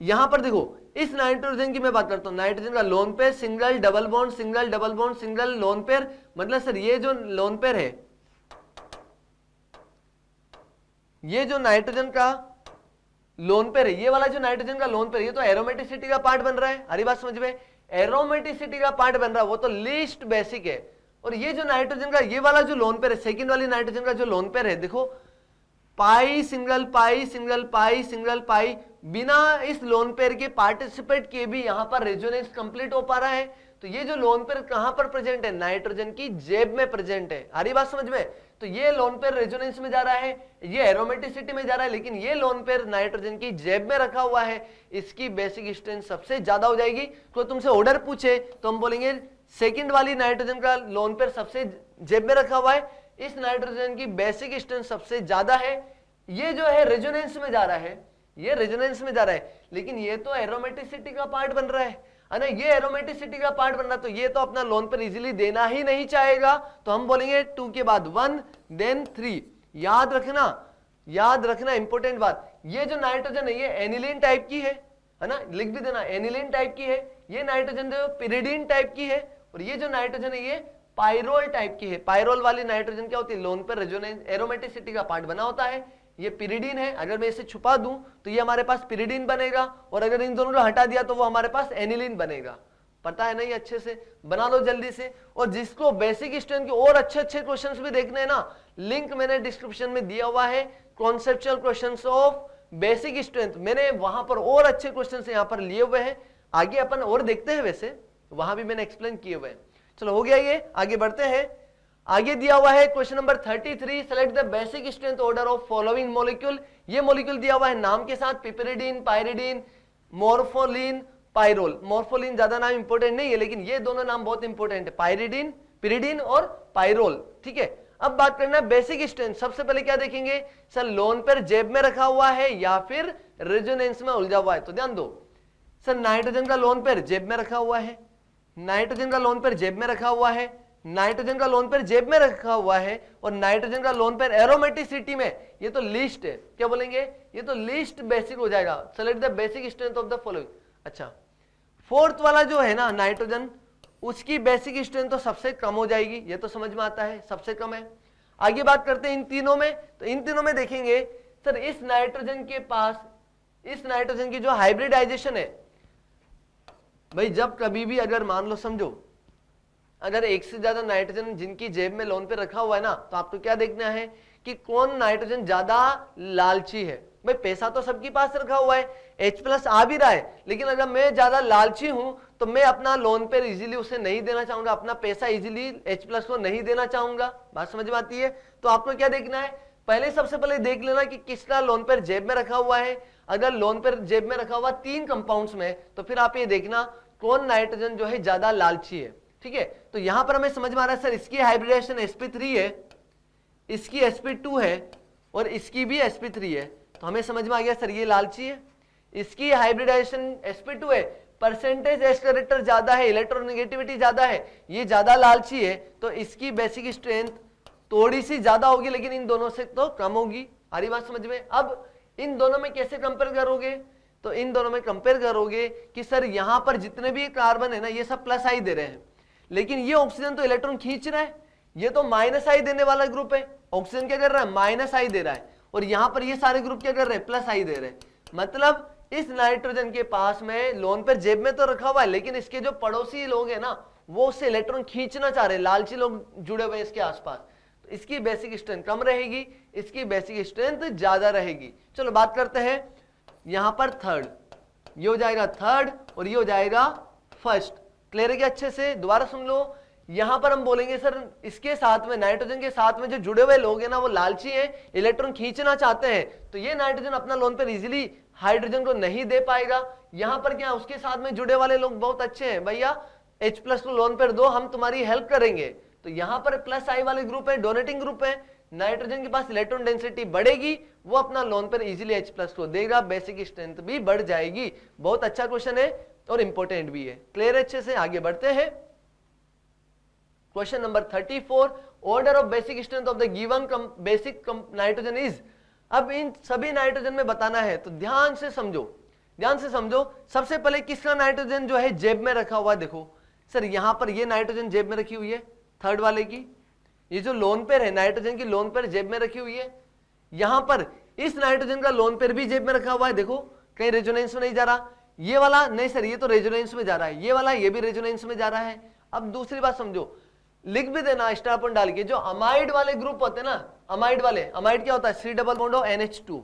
यहां पर देखो, इस नाइट्रोजन की मैं बात करता हूं, नाइट्रोजन का lone pair single double bond, single double bond, single lone pair, मतलब सर ये जो लोन पेयर है, ये जो नाइट्रोजन का लोन पेयर है, ये वाला जो नाइट्रोजन का लोन पेयर, ये तो एरोमेटिसिटी का पार्ट बन रहा है। हरी बात समझ में? एरोमेटिसिटी का पार्ट बन रहा है, वो तो लीस्ट बेसिक है। और ये जो नाइट्रोजन का ये वाला जो लोन पेयर है, सेकंड वाली नाइट्रोजन का जो लोन पेयर है, देखो पाई सिंगल पाई सिंगल पाई सिंगल पाई, बिना इस लोन पेयर के पार्टिसिपेट किए भी यहां पर रेजोनेंस कंप्लीट हो पा रहा है। तो ये जो लोन पेयर कहां पर प्रेजेंट है? नाइट्रोजन की जेब में प्रेजेंट है। आ रही बात समझ में? तो ये लोन पेयर रेजोनेंस में जा रहा है, ये एरोमेटिसिटी में जा रहा है, लेकिन ये लोन पेयर नाइट्रोजन की जेब में रखा हुआ है, इसकी बेसिक स्ट्रेंथ सबसे ज्यादा हो जाएगी। तो तुमसे ऑर्डर पूछे तो हम बोलेंगे सेकंड वाली नाइट्रोजन का लोन पेयर सबसे जेब में रखा हुआ है, इस नाइट्रोजन की बेसिक स्ट्रेंथ सबसे ज्यादा है। ये जो है रेजोनेंस में जा रहा है, ये रेजोनेंस में जा रहा है, लेकिन ये तो एरोमेटिसिटी का पार्ट बन रहा है ना, ये एरोमेटिसिटी का पार्ट बन रहा है, तो ये तो अपना लोन पेयर इजीली देना ही नहीं चाहेगा। तो हम बोलेंगे 2 के बाद 1 देन 3। याद रखना, याद रखना इंपॉर्टेंट बात, ये जो नाइट्रोजन है ये एनिलीन टाइप की है ना, लिख भी देना एनिलीन टाइप की है। ये नाइट्रोजन जो पिरिडीन टाइप की है, और ये जो नाइट्रोजन है ये पाइरोल टाइप की है। पाइरोल वाली नाइट्रोजन क्या होती है? लोन पेयर रेजोनेंस एरोमेटिसिटी का पार्ट बना होता है। ये पिरिडीन है, अगर मैं इसे छुपा दूं तो ये हमारे पास पिरिडीन बनेगा, और अगर इन दोनों को हटा दिया तो वो हमारे पास एनिलीन बनेगा। पता है नहीं? अच्छे से बना लो जल्दी से। और जिसको बेसिक स्ट्रेंथ के और अच्छे अच्छे क्वेश्चंस भी देखने हैं ना, लिंक मैंने डिस्क्रिप्शन में दिया हुआ है, conceptual questions of basic strength, मैंने वहां पर और अच्छे क्वेश्चंस यहां पर लिए हुए हैं। आगे अपन और देखते हैं, वैसे वहां भी मैंने एक्सप्लेन किए हुए हैं। चलो हो गया ये, आगे बढ़ते हैं। आगे दिया हुआ है question number 33, select the basic strength order of following molecule. ये मॉलिक्यूल दिया हुआ है नाम के साथ, पिपेरिडीन, पाइरिडीन, मॉर्फोलिन, पाइरोल। मॉर्फोलिन ज्यादा नाम इंपॉर्टेंट नहीं है, लेकिन ये दोनों नाम बहुत इंपॉर्टेंट है, पायरिडिन, पिरिडिन और पाइरोल। ठीक है, अब बात करना है बेसिक स्ट्रेंथ। सबसे पहले क्या देखेंगे सर, लोन पेयर जेब में रखा हुआ है या फिर रेजोनेंस में उलझा हुआ है। तो ध्यान दो सर, नाइट्रोजन का लोन पेयर जेब में रखा हुआ है, नाइट्रोजन का लोन पेयर जेब में रखा हुआ है, नाइट्रोजन का लोन पेयर जेब में रखा हुआ है, और नाइट्रोजन का लोन पेयर एरोमेटिसिटी में, ये तो लीस्ट है, क्या बोलेंगे, ये तो लीस्ट बेसिक हो जाएगा। Select the basic strength of the following. अच्छा, फोर्थ वाला जो है ना नाइट्रोजन, उसकी बेसिक स्ट्रेंथ तो सबसे कम हो जाएगी, ये तो समझ में आता है, सबसे कम है। आगे बात करते हैं इन तीनों में, तो इन तीनों में देखेंगे सर, इस नाइट्रोजन के पास, इस नाइट्रोजन की जो हाइब्रिडाइजेशन है भाई, जब कभी भी अगर मान लो समझो, अगर एक से ज्यादा नाइट्रोजन जिनकी जेब में लोन पे रखा हुआ है ना, तो आपको क्या देखना है कि कौन नाइट्रोजन ज्यादा लालची है। भाई पैसा तो सबके पास रखा हुआ है, H+ आ भी रहा है, लेकिन अगर मैं ज्यादा लालची हूं तो मैं अपना लोन पे इजीली उसे नहीं देना चाहूंगा, अपना पैसा इजीली H+ को नहीं देना चाहूंगा। बात समझ में आती है? तो आपको क्या देखना है, पहले सबसे पहले देख लेना कि किसका लोन पेयर जेब में रखा हुआ है। अगर लोन पेयर जेब में रखा हुआ 3 कंपाउंड्स में, तो फिर आप ये देखना कौन नाइट्रोजन जो है ज्यादा लालची है। ठीक है, तो यहां पर हमें समझ में आ रहा है सर, इसकी हाइब्रिडेशन sp3 है, इसकी sp2 है और इसकी भी sp3 है, तो हमें समझ में आ गया सर ये लालची है। इसकी हाइब्रिडाइजेशन sp2 है, परसेंटेज एस कैरेक्टर ज्यादा है, इलेक्ट्रोनेगेटिविटी ज्यादा है, ये ज्यादा लालची है, तो इसकी बेसिक स्ट्रेंथ थोड़ी सी ज्यादा होगी, लेकिन इन दोनों से तो कम होगी। आ रही बात समझ में? अब इन दोनों में कैसे कंपेयर करोगे, तो इन दोनों में कंपेयर करोगे कि सर यहां पर जितने भी कार्बन है ना, ये सब प्लस आई दे रहे हैं, लेकिन ये ऑक्सीजन तो इलेक्ट्रॉन खींच रहा है, ये तो माइनस आई देने वाला ग्रुप है। ऑक्सीजन क्या कर रहा है, माइनस आई दे रहा है, और यहां पर ये सारे ग्रुप क्या कर रहे हैं, प्लस आई दे रहे हैं। मतलब इस नाइट्रोजन के पास में लोन पर जेब में तो रखा हुआ है, लेकिन इसके जो पड़ोसी लोग हैं ना, वो उससे इलेक्ट्रॉन खींचना चाह रहे हैं, लालची लोग जुड़े हुए हैं इसके आसपास, तो इसकी बेसिक स्ट्रेंथ कम रहेगी, इसकी बेसिक स्ट्रेंथ ज्यादा रहेगी। चलो बात करते हैं यहां पर थर्ड, ये हो जाएगा थर्ड और ये हो जाएगा फर्स्ट। क्लियर है क्या? अच्छे से दोबारा सुन लो, यहां पर हम बोलेंगे सर, इसके साथ में नाइट्रोजन के साथ में जो जुड़े हुए लोग हैं ना, वो लालची हैं, इलेक्ट्रॉन खींचना चाहते हैं, तो ये नाइट्रोजन अपना लोन पर इजीली हाइड्रोजन को नहीं दे पाएगा। यहां पर क्या, उसके साथ में जुड़े वाले लोग बहुत अच्छे हैं, भैया H+ को लोन पर दो, हम तुम्हारी हेल्प करेंगे, तो यहां पर प्लस आई वाले ग्रुप है, डोनेटिंग ग्रुप है, नाइट्रोजन के पास इलेक्ट्रॉन डेंसिटी बढ़ेगी, वो अपना लोन पर इजीली H+ को देगा, बेसिक स्ट्रेंथ भी बढ़ जाएगी। बहुत अच्छा क्वेश्चन है और इंपॉर्टेंट भी है। क्लियर है? अच्छे से आगे बढ़ते हैं। Question number 34, order of basic strength of the given basic nitrogen is. अब इन सभी नाइट्रोजन में बताना है, तो ध्यान से समझो, ध्यान से समझो। सबसे पहले किसका नाइट्रोजन जो है जेब में रखा हुआ, देखो सर यहां पर ये नाइट्रोजन जेब में रखी हुई है, थर्ड वाले की, ये जो लोन पेयर है नाइट्रोजन की लोन पेयर जेब में रखी हुई है। यहां पर इस नाइट्रोजन का लोन पेयर भी जेब में रखा हुआ है, देखो कहीं रेजोनेंस में नहीं जा रहा, ये वाला नहीं सर, ये तो रेजोनेंस में जा रहा है, ये वाला ये भी रेजोनेंस में जा रहा है। अब दूसरी बात समझो, लिख भी देना स्टार पॉइंट डाल के, जो अमाइड वाले ग्रुप होते हैं ना, अमाइड वाले, अमाइड क्या होता है, C+H2,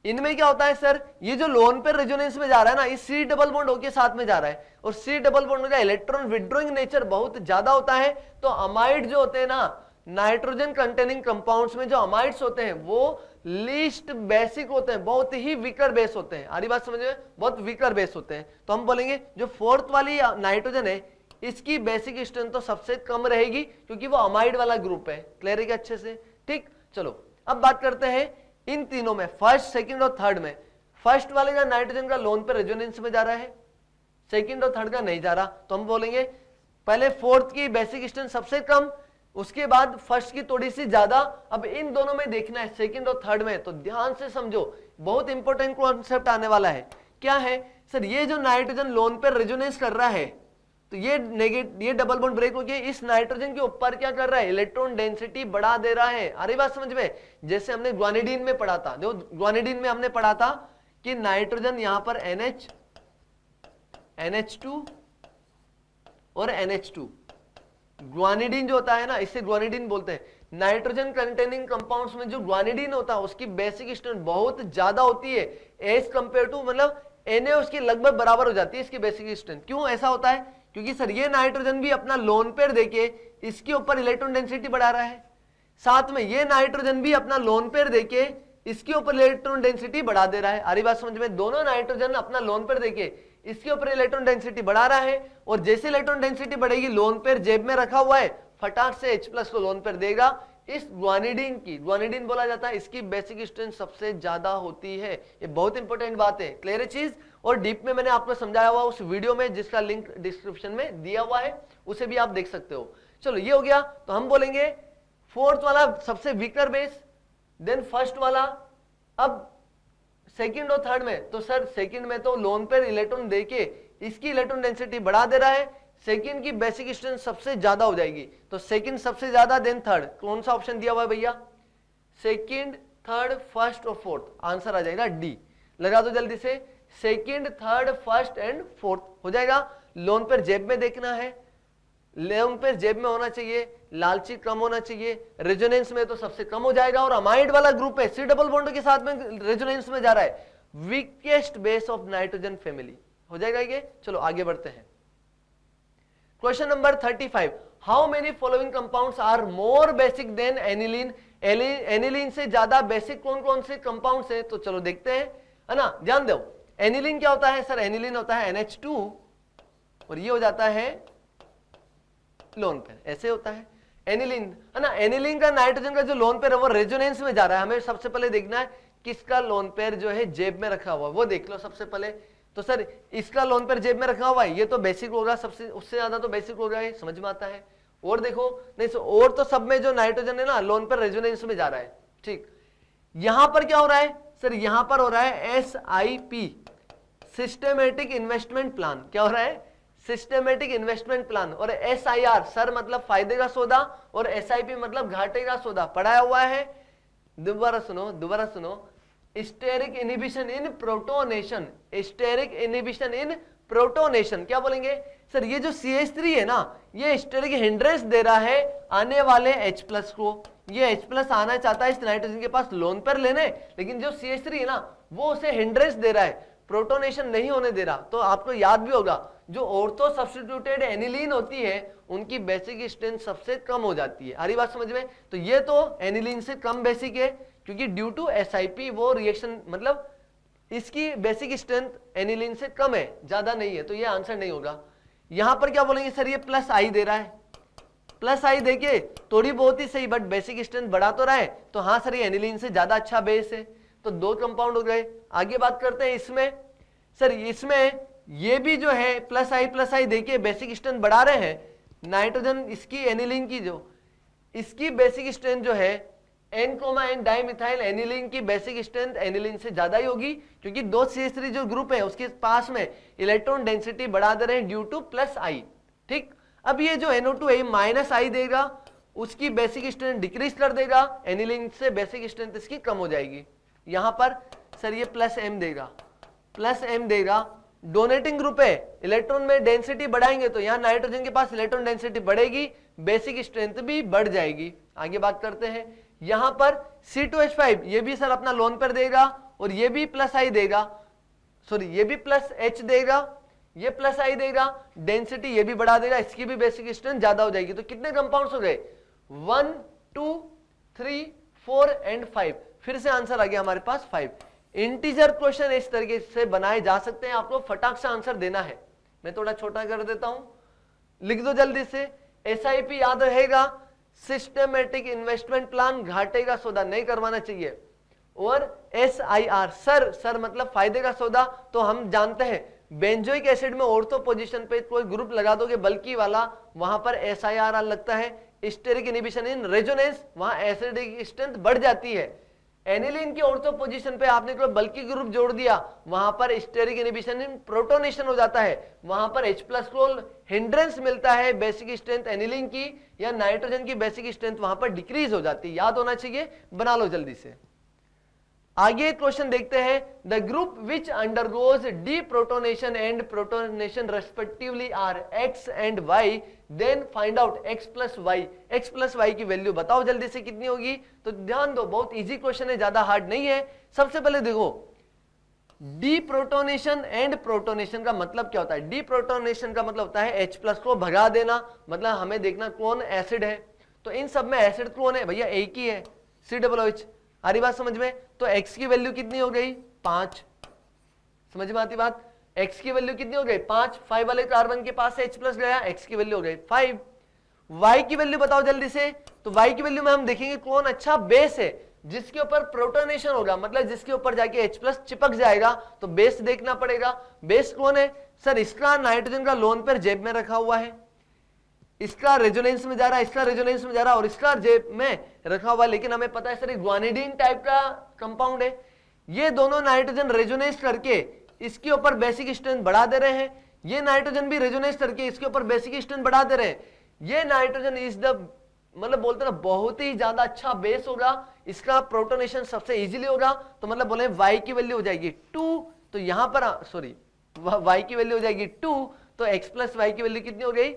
इनमें क्या होता है सर, ये जो लोन पे रेजोनेंस में जा रहा है ना, इस C+O के साथ में जा रहा है, और C+O का इलेक्ट्रॉन विड्रॉइंग नेचर बहुत ज्यादा होता है। तो अमाइड जो होते हैं ना, नाइट्रोजन कंटेनिंग कंपाउंड्स में जो अमाइड्स होते हैं वो लीस्ट बेसिक होते हैं, बहुत ही वीकर बेस होते हैं। आरी बात समझ में? बहुत वीकर बेस होते हैं। तो हम बोलेंगे जो फोर्थ वाली नाइट्रोजन है, इसकी बेसिक स्ट्रेंथ तो सबसे कम रहेगी, क्योंकि वो अमाइड वाला ग्रुप है। क्लियर है क्या? अच्छे से, ठीक। चलो अब बात करते हैं इन तीनों में, फर्स्ट, सेकंड और थर्ड में। फर्स्ट वाले का नाइट्रोजन का लोन पे रेजोनेंस में जा रहा है, सेकंड और थर्ड का नहीं जा रहा, तो हम बोलेंगे पहले फोर्थ की बेसिक स्ट्रेंथ सबसे कम, उसके बाद फर्स्ट की थोड़ी सी ज्यादा। अब इन दोनों में देखना है, सेकंड और थर्ड में, तो ध्यान से समझो, बहुत इंपॉर्टेंट कॉन्सेप्ट आने वाला है। क्या है सर, ये जो नाइट्रोजन लोन पे रेजोनेंस कर रहा है, तो ये डबल बॉन्ड ब्रेक होके इस नाइट्रोजन के ऊपर क्या कर रहा है, इलेक्ट्रॉन डेंसिटी बढ़ा दे रहा है। अरे बात समझ में? जैसे हमने ग्वानिडीन में पढ़ा था, देखो ग्वानिडीन में हमने पढ़ा था कि नाइट्रोजन यहां पर NH2 और NH2, ग्वानिडीन जो होता है ना, इससे ग्वानिडीन बोलते हैं। नाइट्रोजन कंटेनिंग कंपाउंड्स में जो ग्वानिडीन होता है उसकी बेसिक स्ट्रेंथ बहुत ज्यादा होती है एज कंपेयर टू, मतलब Na उसकी लगभग बराबर हो जाती है इसकी बेसिक स्ट्रेंथ। क्यों ऐसा होता है? क्योंकि सर ये नाइट्रोजन भी अपना लोन पेयर देके इसके ऊपर इलेक्ट्रॉन डेंसिटी बढ़ा रहा है, साथ में ये नाइट्रोजन भी अपना लोन पेयर देके इसके ऊपर इलेक्ट्रॉन डेंसिटी बढ़ा दे रहा है। आ रही बात समझ में? दोनों नाइट्रोजन अपना लोन पेयर देके इसके ऊपर इलेक्ट्रॉन डेंसिटी बढ़ा रहा है, और जैसे इलेक्ट्रॉन डेंसिटी बढ़ेगी, लोन पेयर जेब में रखा हुआ है, फटाक से H+ को लोन पेयर देगा। इस ग्वानिडीन की, ग्वानिडीन बोला जाता है, इसकी बेसिक स्ट्रेंथ सबसे ज्यादा होती है। ये बहुत इंपॉर्टेंट बात है, क्लियर है चीज? और डीप में मैंने आपको समझाया हुआ उस वीडियो में, जिसका लिंक डिस्क्रिप्शन में दिया हुआ है, उसे भी आप देख सकते हो। चलो ये हो गया। तो हम बोलेंगे फोर्थ वाला सबसे वीकर बेस, देन फर्स्ट वाला। अब सेकंड और थर्ड में, तो सर सेकंड में तो लोन पेयर इलेक्ट्रॉन देके इसकी इलेक्ट्रॉन डेंसिटी बढ़ा दे रहा है, सेकंड की बेसिक स्ट्रेंथ सबसे ज्यादा हो जाएगी। तो सेकंड सबसे ज्यादा, देन थर्ड। कौन सा ऑप्शन दिया हुआ है भैया? सेकंड, थर्ड, फर्स्ट और फोर्थ। आंसर आ जाएगा डी। लगा दो जल्दी से। Second, third, first and fourth हो जाएगा। लोन पेयर जेब में देखना है, लोन पेयर जेब में होना चाहिए, लालची कम होना चाहिए, रेजोनेंस में तो सबसे कम हो जाएगा, और अमाइड वाला ग्रुप है, सी डबल बॉन्ड के साथ में रेजोनेंस में जा रहा है, weakest base of nitrogen family हो जाएगा ये। चलो आगे बढ़ते हैं। Question number 35, how many following compounds are more basic than aniline? Aniline से ज्यादा बेसिक कौन कौन से कंपाउंड्स हैं? तो चलो देखते हैं, है ना। ध्यान दो, एनिलीन क्या होता है सर? एनिलीन होता है NH2, और ये हो जाता है लोन पेयर, ऐसे होता है एनिलीन, है ना। एनिलीन का नाइट्रोजन का जो लोन पेयर है वो रेजोनेंस में जा रहा है। हमें सबसे पहले देखना है किसका लोन पेयर जो है जेब में रखा हुआ है, वो देख लो सबसे पहले। तो सर इसका लोन पेयर जेब में रखा हुआ है, ये तो बेसिक होगा, सबसे उससे ज्यादा तो बेसिक होगा, ये समझ में आता है। और देखो, नहीं और तो सब में जो नाइट्रोजन है ना, लोन पेयर रेजोनेंस में जा रहा है, ठीक। यहां पर क्या हो रहा है सर? यहां पर हो रहा है SIP, सिस्टमेटिक इन्वेस्टमेंट प्लान। क्या हो रहा है? Systematic investment plan. और SIR सर मतलब फायदे का सौदा, और SIP मतलब घाटे का सौदा। पढ़ाया हुआ है, दोबारा सुनो, दोबारा सुनो। स्टेरिक इनहिबिशन इन प्रोटोनेशन, स्टेरिक इनहिबिशन इन प्रोटोनेशन। क्या बोलेंगे सर? ये जो CH3 है ना, ये स्टेरिक हिंड्रेंस दे रहा है आने वाले H+ को। ये H+ आना चाहता है इस नाइट्रोजन के पास लोन पर लेने, लेकिन जो CH3 है ना, वो उसे हिंड्रेंस दे रहा है, प्रोटोनेशन नहीं होने दे रहा। तो आपको याद भी होगा, जो ऑर्थो सब्स्टिट्यूटेड एनिलीन होती है, उनकी बेसिक स्ट्रेंथ सबसे कम हो जाती है। आ रही बात समझ में? तो ये तो एनिलीन से कम बेसिक है, क्योंकि ड्यू टू SIP वो रिएक्शन, मतलब इसकी बेसिक स्ट्रेंथ एनिलीन से कम है, ज्यादा नहीं है, तो ये आंसर नहीं होगा। यहां पर क्या बोलेंगे सर? ये +I दे रहा है, +I देके थोड़ी बहुत ही सही, बट बेसिक स्ट्रेंथ बढ़ा तो रहा है, तो हाँ सर ये एनिलीन से ज्यादा अच्छा बेस है। तो 2 कंपाउंड हो गए। आगे बात करते हैं इसमें। सर इसमें ये भी जो है +I देके बेसिक स्ट्रेंथ बढ़ा रहे हैं नाइट्रोजन, इसकी एनिलीन की जो इसकी बेसिक स्ट्रेंथ जो है N, डाइमिथाइल एनिलीन की बेसिक स्ट्रेंथ एनिलीन से ज्यादा ही होगी, क्योंकि 2 CH3 जो ग्रुप है उसके पास में इलेक्ट्रॉन डेंसिटी बढ़ा दे रहे हैं ड्यू टू +I, ठीक। अब ये जो NO2 है -I देगा, उसकी बेसिक स्ट्रेंथ डिक्रीज कर देगा, एनिलीन से बेसिक स्ट्रेंथ इसकी कम हो जाएगी। यहां पर सर ये +M देगा, +M देगा। डोनेटिंग ग्रुप है, इलेक्ट्रॉन में डेंसिटी बढ़ाएंगे तो यहां नाइट्रोजन के पास इलेक्ट्रॉन डेंसिटी बढ़ेगी, बेसिक स्ट्रेंथ भी बढ़ जाएगी। आगे बात करते हैं। यहां पर C2H5 ये भी सर अपना लोन पर देगा, और ये भी +I देगा, सॉरी ये भी +H देगा, ये +I देगा, डेंसिटी ये भी बढ़ा देगा, इसकी भी बेसिक स्ट्रेंथ ज्यादा हो जाएगी। तो कितने कंपाउंड्स हो गए? 1, 2, 3, 4 एंड 5। फिर से आंसर आ गया हमारे पास 5। इंटीजर क्वेश्चन इस तरीके से बनाए जा सकते हैं, आपको फटाक से आंसर देना है। मैं थोड़ा छोटा कर देता हूं, लिख दो जल्दी से। SIP याद रहेगा, सिस्टमेटिक इन्वेस्टमेंट प्लान, घाटे का सौदा नहीं करवाना चाहिए। और SIR सर मतलब फायदे का सौदा, तो हम जानते हैं बेंजोइक एसिड में ऑर्थो पोजीशन पे कोई ग्रुप लगा दोगे बल्कि वाला, वहां पर SIR लगता है। स्टेरिक इनहिबिशन इन रेजोनेंस, वहां एसिडिक स्ट्रेंथ बढ़ जाती है। एनिलीन की ऑर्थो पोजीशन पे आपने कोई बल्कि ग्रुप जोड़ दिया, वहां पर स्टेरिक इनहिबिशन इन प्रोटोनेशन हो जाता है, वहां पर H+ को हिंड्रेंस मिलता है, बेसिक स्ट्रेंथ एनिलीन की या नाइट्रोजन की बेसिक स्ट्रेंथ वहां पर डिक्रीज हो जाती है। याद होना चाहिए, बना लो जल्दी से। आगे क्वेश्चन देखते हैं। The group which undergoes deprotonation and protonation respectively are X एंड Y, then find out X+Y की वैल्यू बताओ जल्दी से कितनी होगी। तो ध्यान दो, बहुत इजी क्वेश्चन है, ज्यादा हार्ड नहीं है। सबसे पहले देखो, डीप्रोटोनेशन एंड प्रोटोनेशन का मतलब क्या होता है? डीप्रोटोनेशन का मतलब होता है H+ को भगा देना, मतलब हमें देखना कौन एसिड है। तो इन सब में एसिड कौन है भैया? एक ही है, COOH, आ रही बात समझ में? तो x की वैल्यू कितनी हो गई 5, समझ में आती बात? x की वैल्यू कितनी हो गई 5, 5 वाले कार्बन के पास H प्लस गया, x की वैल्यू हो गई 5। y की वैल्यू बताओ जल्दी से। तो y की वैल्यू में हम देखेंगे कौन अच्छा बेस है जिसके ऊपर प्रोटोनेशन होगा, मतलब जिसके ऊपर जाके H प्लस चिपक जाएगा, तो बेस देखना पड़ेगा। बेस कौन है सर? इसका नाइट्रोजन का लोन पेयर जेब में रखा हुआ है, इसका रेजोनेंस में जा रहा है, इसका रेजोनेंस में जा रहा है और इसका जेब में रखा हुआ है, लेकिन हमें पता है सर ये ग्वानिडीन टाइप का कंपाउंड है। ये दोनों नाइट्रोजन रेजोनेंस करके इसके ऊपर बेसिक स्ट्रेंथ बढ़ा दे रहे हैं, ये नाइट्रोजन भी रेजोनेंस करके इसके ऊपर बेसिक स्ट्रेंथ बढ़ा दे रहे हैं। ये नाइट्रोजन इज द मतलब बोलते ना बहुत ही ज्यादा अच्छा बेस होगा, इसका प्रोटोनेशन सबसे इजीली होगा, तो मतलब बोले y की वैल्यू हो जाएगी 2, तो यहां पर सॉरी y की वैल्यू हो जाएगी 2, तो x प्लस y की वैल्यू कितनी हो गई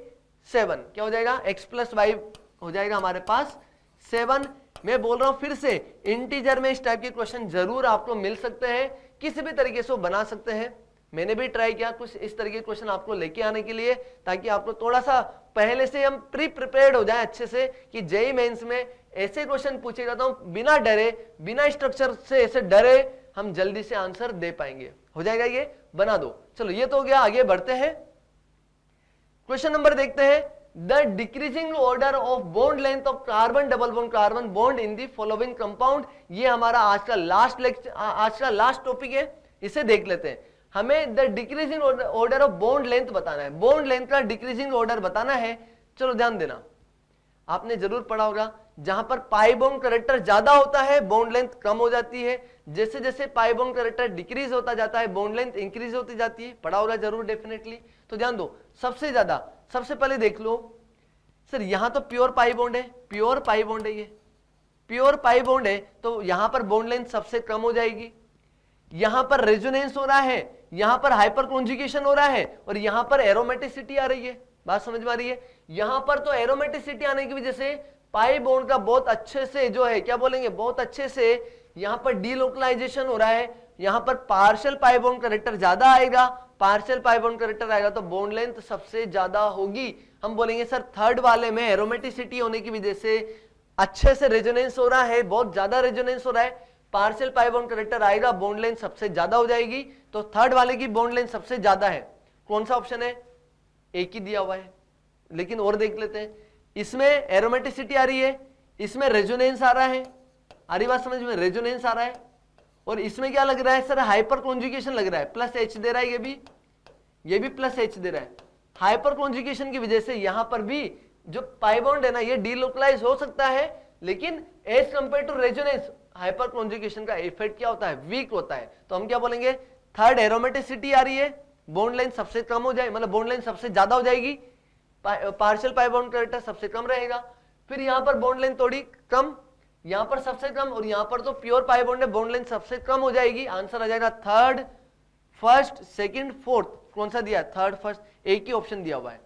7। क्या हो जाएगा? x प्लस y हो जाएगा हमारे पास 7। मैं बोल रहा हूं फिर से, इंटीजर में इस टाइप के क्वेश्चन जरूर आपको मिल सकते हैं, किसी भी तरीके से वो बना सकते हैं। मैंने भी ट्राई किया कुछ इस तरह के क्वेश्चन आपको लेके आने के लिए, ताकि आपको थोड़ा सा पहले से हम प्रिपेयर्ड हो जाए अच्छे से कि जेईई मेंस में ऐसे क्वेश्चन पूछे जाता हूं बिना डरे, बिना स्ट्रक्चर से ऐसे डरे हम जल्दी से आंसर दे पाएंगे। हो जाएगा ये? बना दो। चलो ये तो हो गया, आगे बढ़ते हैं। क्वेश्चन नंबर देखते हैं। The decreasing order of bond length of carbon double bond carbon bond in the following compound. ये हमारा आज का लास्ट लेक्चर, आज का लास्ट टॉपिक है, इसे देख लेते हैं। हमें the decreasing order of bond length बताना है, बॉन्ड लेंथ का डिक्रीजिंग ऑर्डर बताना है। चलो ध्यान देना, आपने जरूर पढ़ा होगा जहां पर पाई बॉन्ड कैरेक्टर ज्यादा होता है बॉन्ड लेंथ कम हो जाती है, जैसे जैसे पाई बॉन्ड कैरेक्टर डिक्रीज होता जाता है बॉन्ड लेंथ इंक्रीज होती जाती है। पढ़ा होगा जरूर डेफिनेटली। तो ध्यान दो, सबसे ज्यादा सबसे पहले देख लो सर, यहां तो प्योर पाई बॉन्ड है, प्योर पाई बॉन्ड है, ये प्योर पाई बॉन्ड है, तो यहां पर बॉन्ड लेंथ सबसे कम हो जाएगी। यहां पर रेजोनेंस हो रहा है, यहां पर हाइपर कॉन्जुगेशन हो रहा है और यहां पर एरोमेटिसिटी आ रही है। बात समझ में आ रही है? यहां पर तो एरोमेटिसिटी आने की वजह से पाई बॉन्ड का बहुत अच्छे से जो है क्या बोलेंगे, बहुत अच्छे से यहां पर डीलोकलाइजेशन हो रहा है। यहां पर पार्शियल पाई बॉन्ड कैरेक्टर ज्यादा आएगा, पार्शियल पाई बॉन्ड कैरेक्टर आएगा तो बॉन्ड लेंथ सबसे ज्यादा होगी। हम बोलेंगे सर थर्ड वाले में एरोमेटिसिटी होने की वजह से अच्छे से रेजोनेंस हो रहा है, बहुत ज्यादा रेजोनेंस हो रहा है, पार्शियल पाई बॉन्ड कैरेक्टर आएगा, बॉन्ड लेंथ सबसे ज्यादा हो जाएगी। तो थर्ड वाले की बॉन्ड लेंथ सबसे ज्यादा है। कौन सा ऑप्शन है? एक ही दिया हुआ है, लेकिन और देख लेते हैं। इसमें एरोमेटिसिटी आ रही है, इसमें रेजोनेंस आ रहा है, आ रही बात समझ में? रेजोनेंस आ रहा है। और इसमें क्या लग रहा है सर? हाइपर कॉन्जुगेशन लग रहा है, प्लस एच दे रहा है, ये भी प्लस एच दे रहा है। हाइपर कॉन्जुगेशन की वजह से यहां पर भी जो पाई बॉन्ड है ना, ये डीलोकलाइज हो सकता है, लेकिन as compare to resonance hyperconjugation का इफेक्ट क्या होता है? वीक होता है। तो हम क्या बोलेंगे? थर्ड एरोमेटिसिटी आ रही है, बॉन्ड लेंथ सबसे कम हो जाए, मतलब बॉन्ड लेंथ सबसे ज्यादा हो जाएगी, पार्शियल पाई बॉन्ड कैरेक्टर सबसे कम रहेगा। फिर यहां पर बॉन्ड लेंथ थोड़ी कम, यहां पर सबसे कम, और यहां पर तो प्योर पाई बॉन्ड है, बॉन्ड लेंथ सबसे कम हो जाएगी। आंसर आ जाएगा थर्ड, फर्स्ट, सेकंड, फोर्थ। कौन सा दिया? थर्ड, फर्स्ट, एक ही ऑप्शन दिया हुआ है।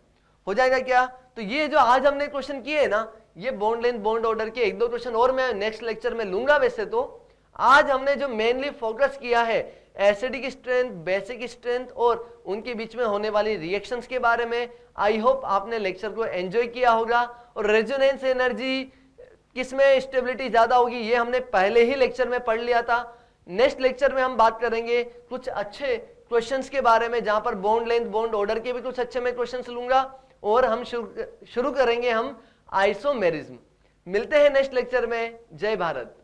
हो जाएगा क्या? तो ये जो आज हमने क्वेश्चन किए है ना, ये बॉन्ड लेंथ बॉन्ड ऑर्डर के एक दो क्वेश्चन और मैं नेक्स्ट लेक्चर में लूंगा। वैसे तो आज हमने जो मेनली फोकस किया है एसिडिक स्ट्रेंथ, बेसिक स्ट्रेंथ और उनके बीच में होने वाली रिएक्शंस के बारे में। आई होप आपने लेक्चर को एंजॉय किया होगा। और रेजोनेंस एनर्जी किसमें स्टेबिलिटी ज्यादा होगी ये हमने पहले ही लेक्चर में पढ़ लिया था। नेक्स्ट लेक्चर में हम बात करेंगे कुछ अच्छे क्वेश्चंस के बारे में, जहां पर बॉन्ड लेंथ बॉन्ड ऑर्डर के भी कुछ अच्छे मैं क्वेश्चंस लूंगा, और हम शुरू करेंगे हम आइसोमेरिज्म। मिलते हैं नेक्स्ट लेक्चर में। जय भारत।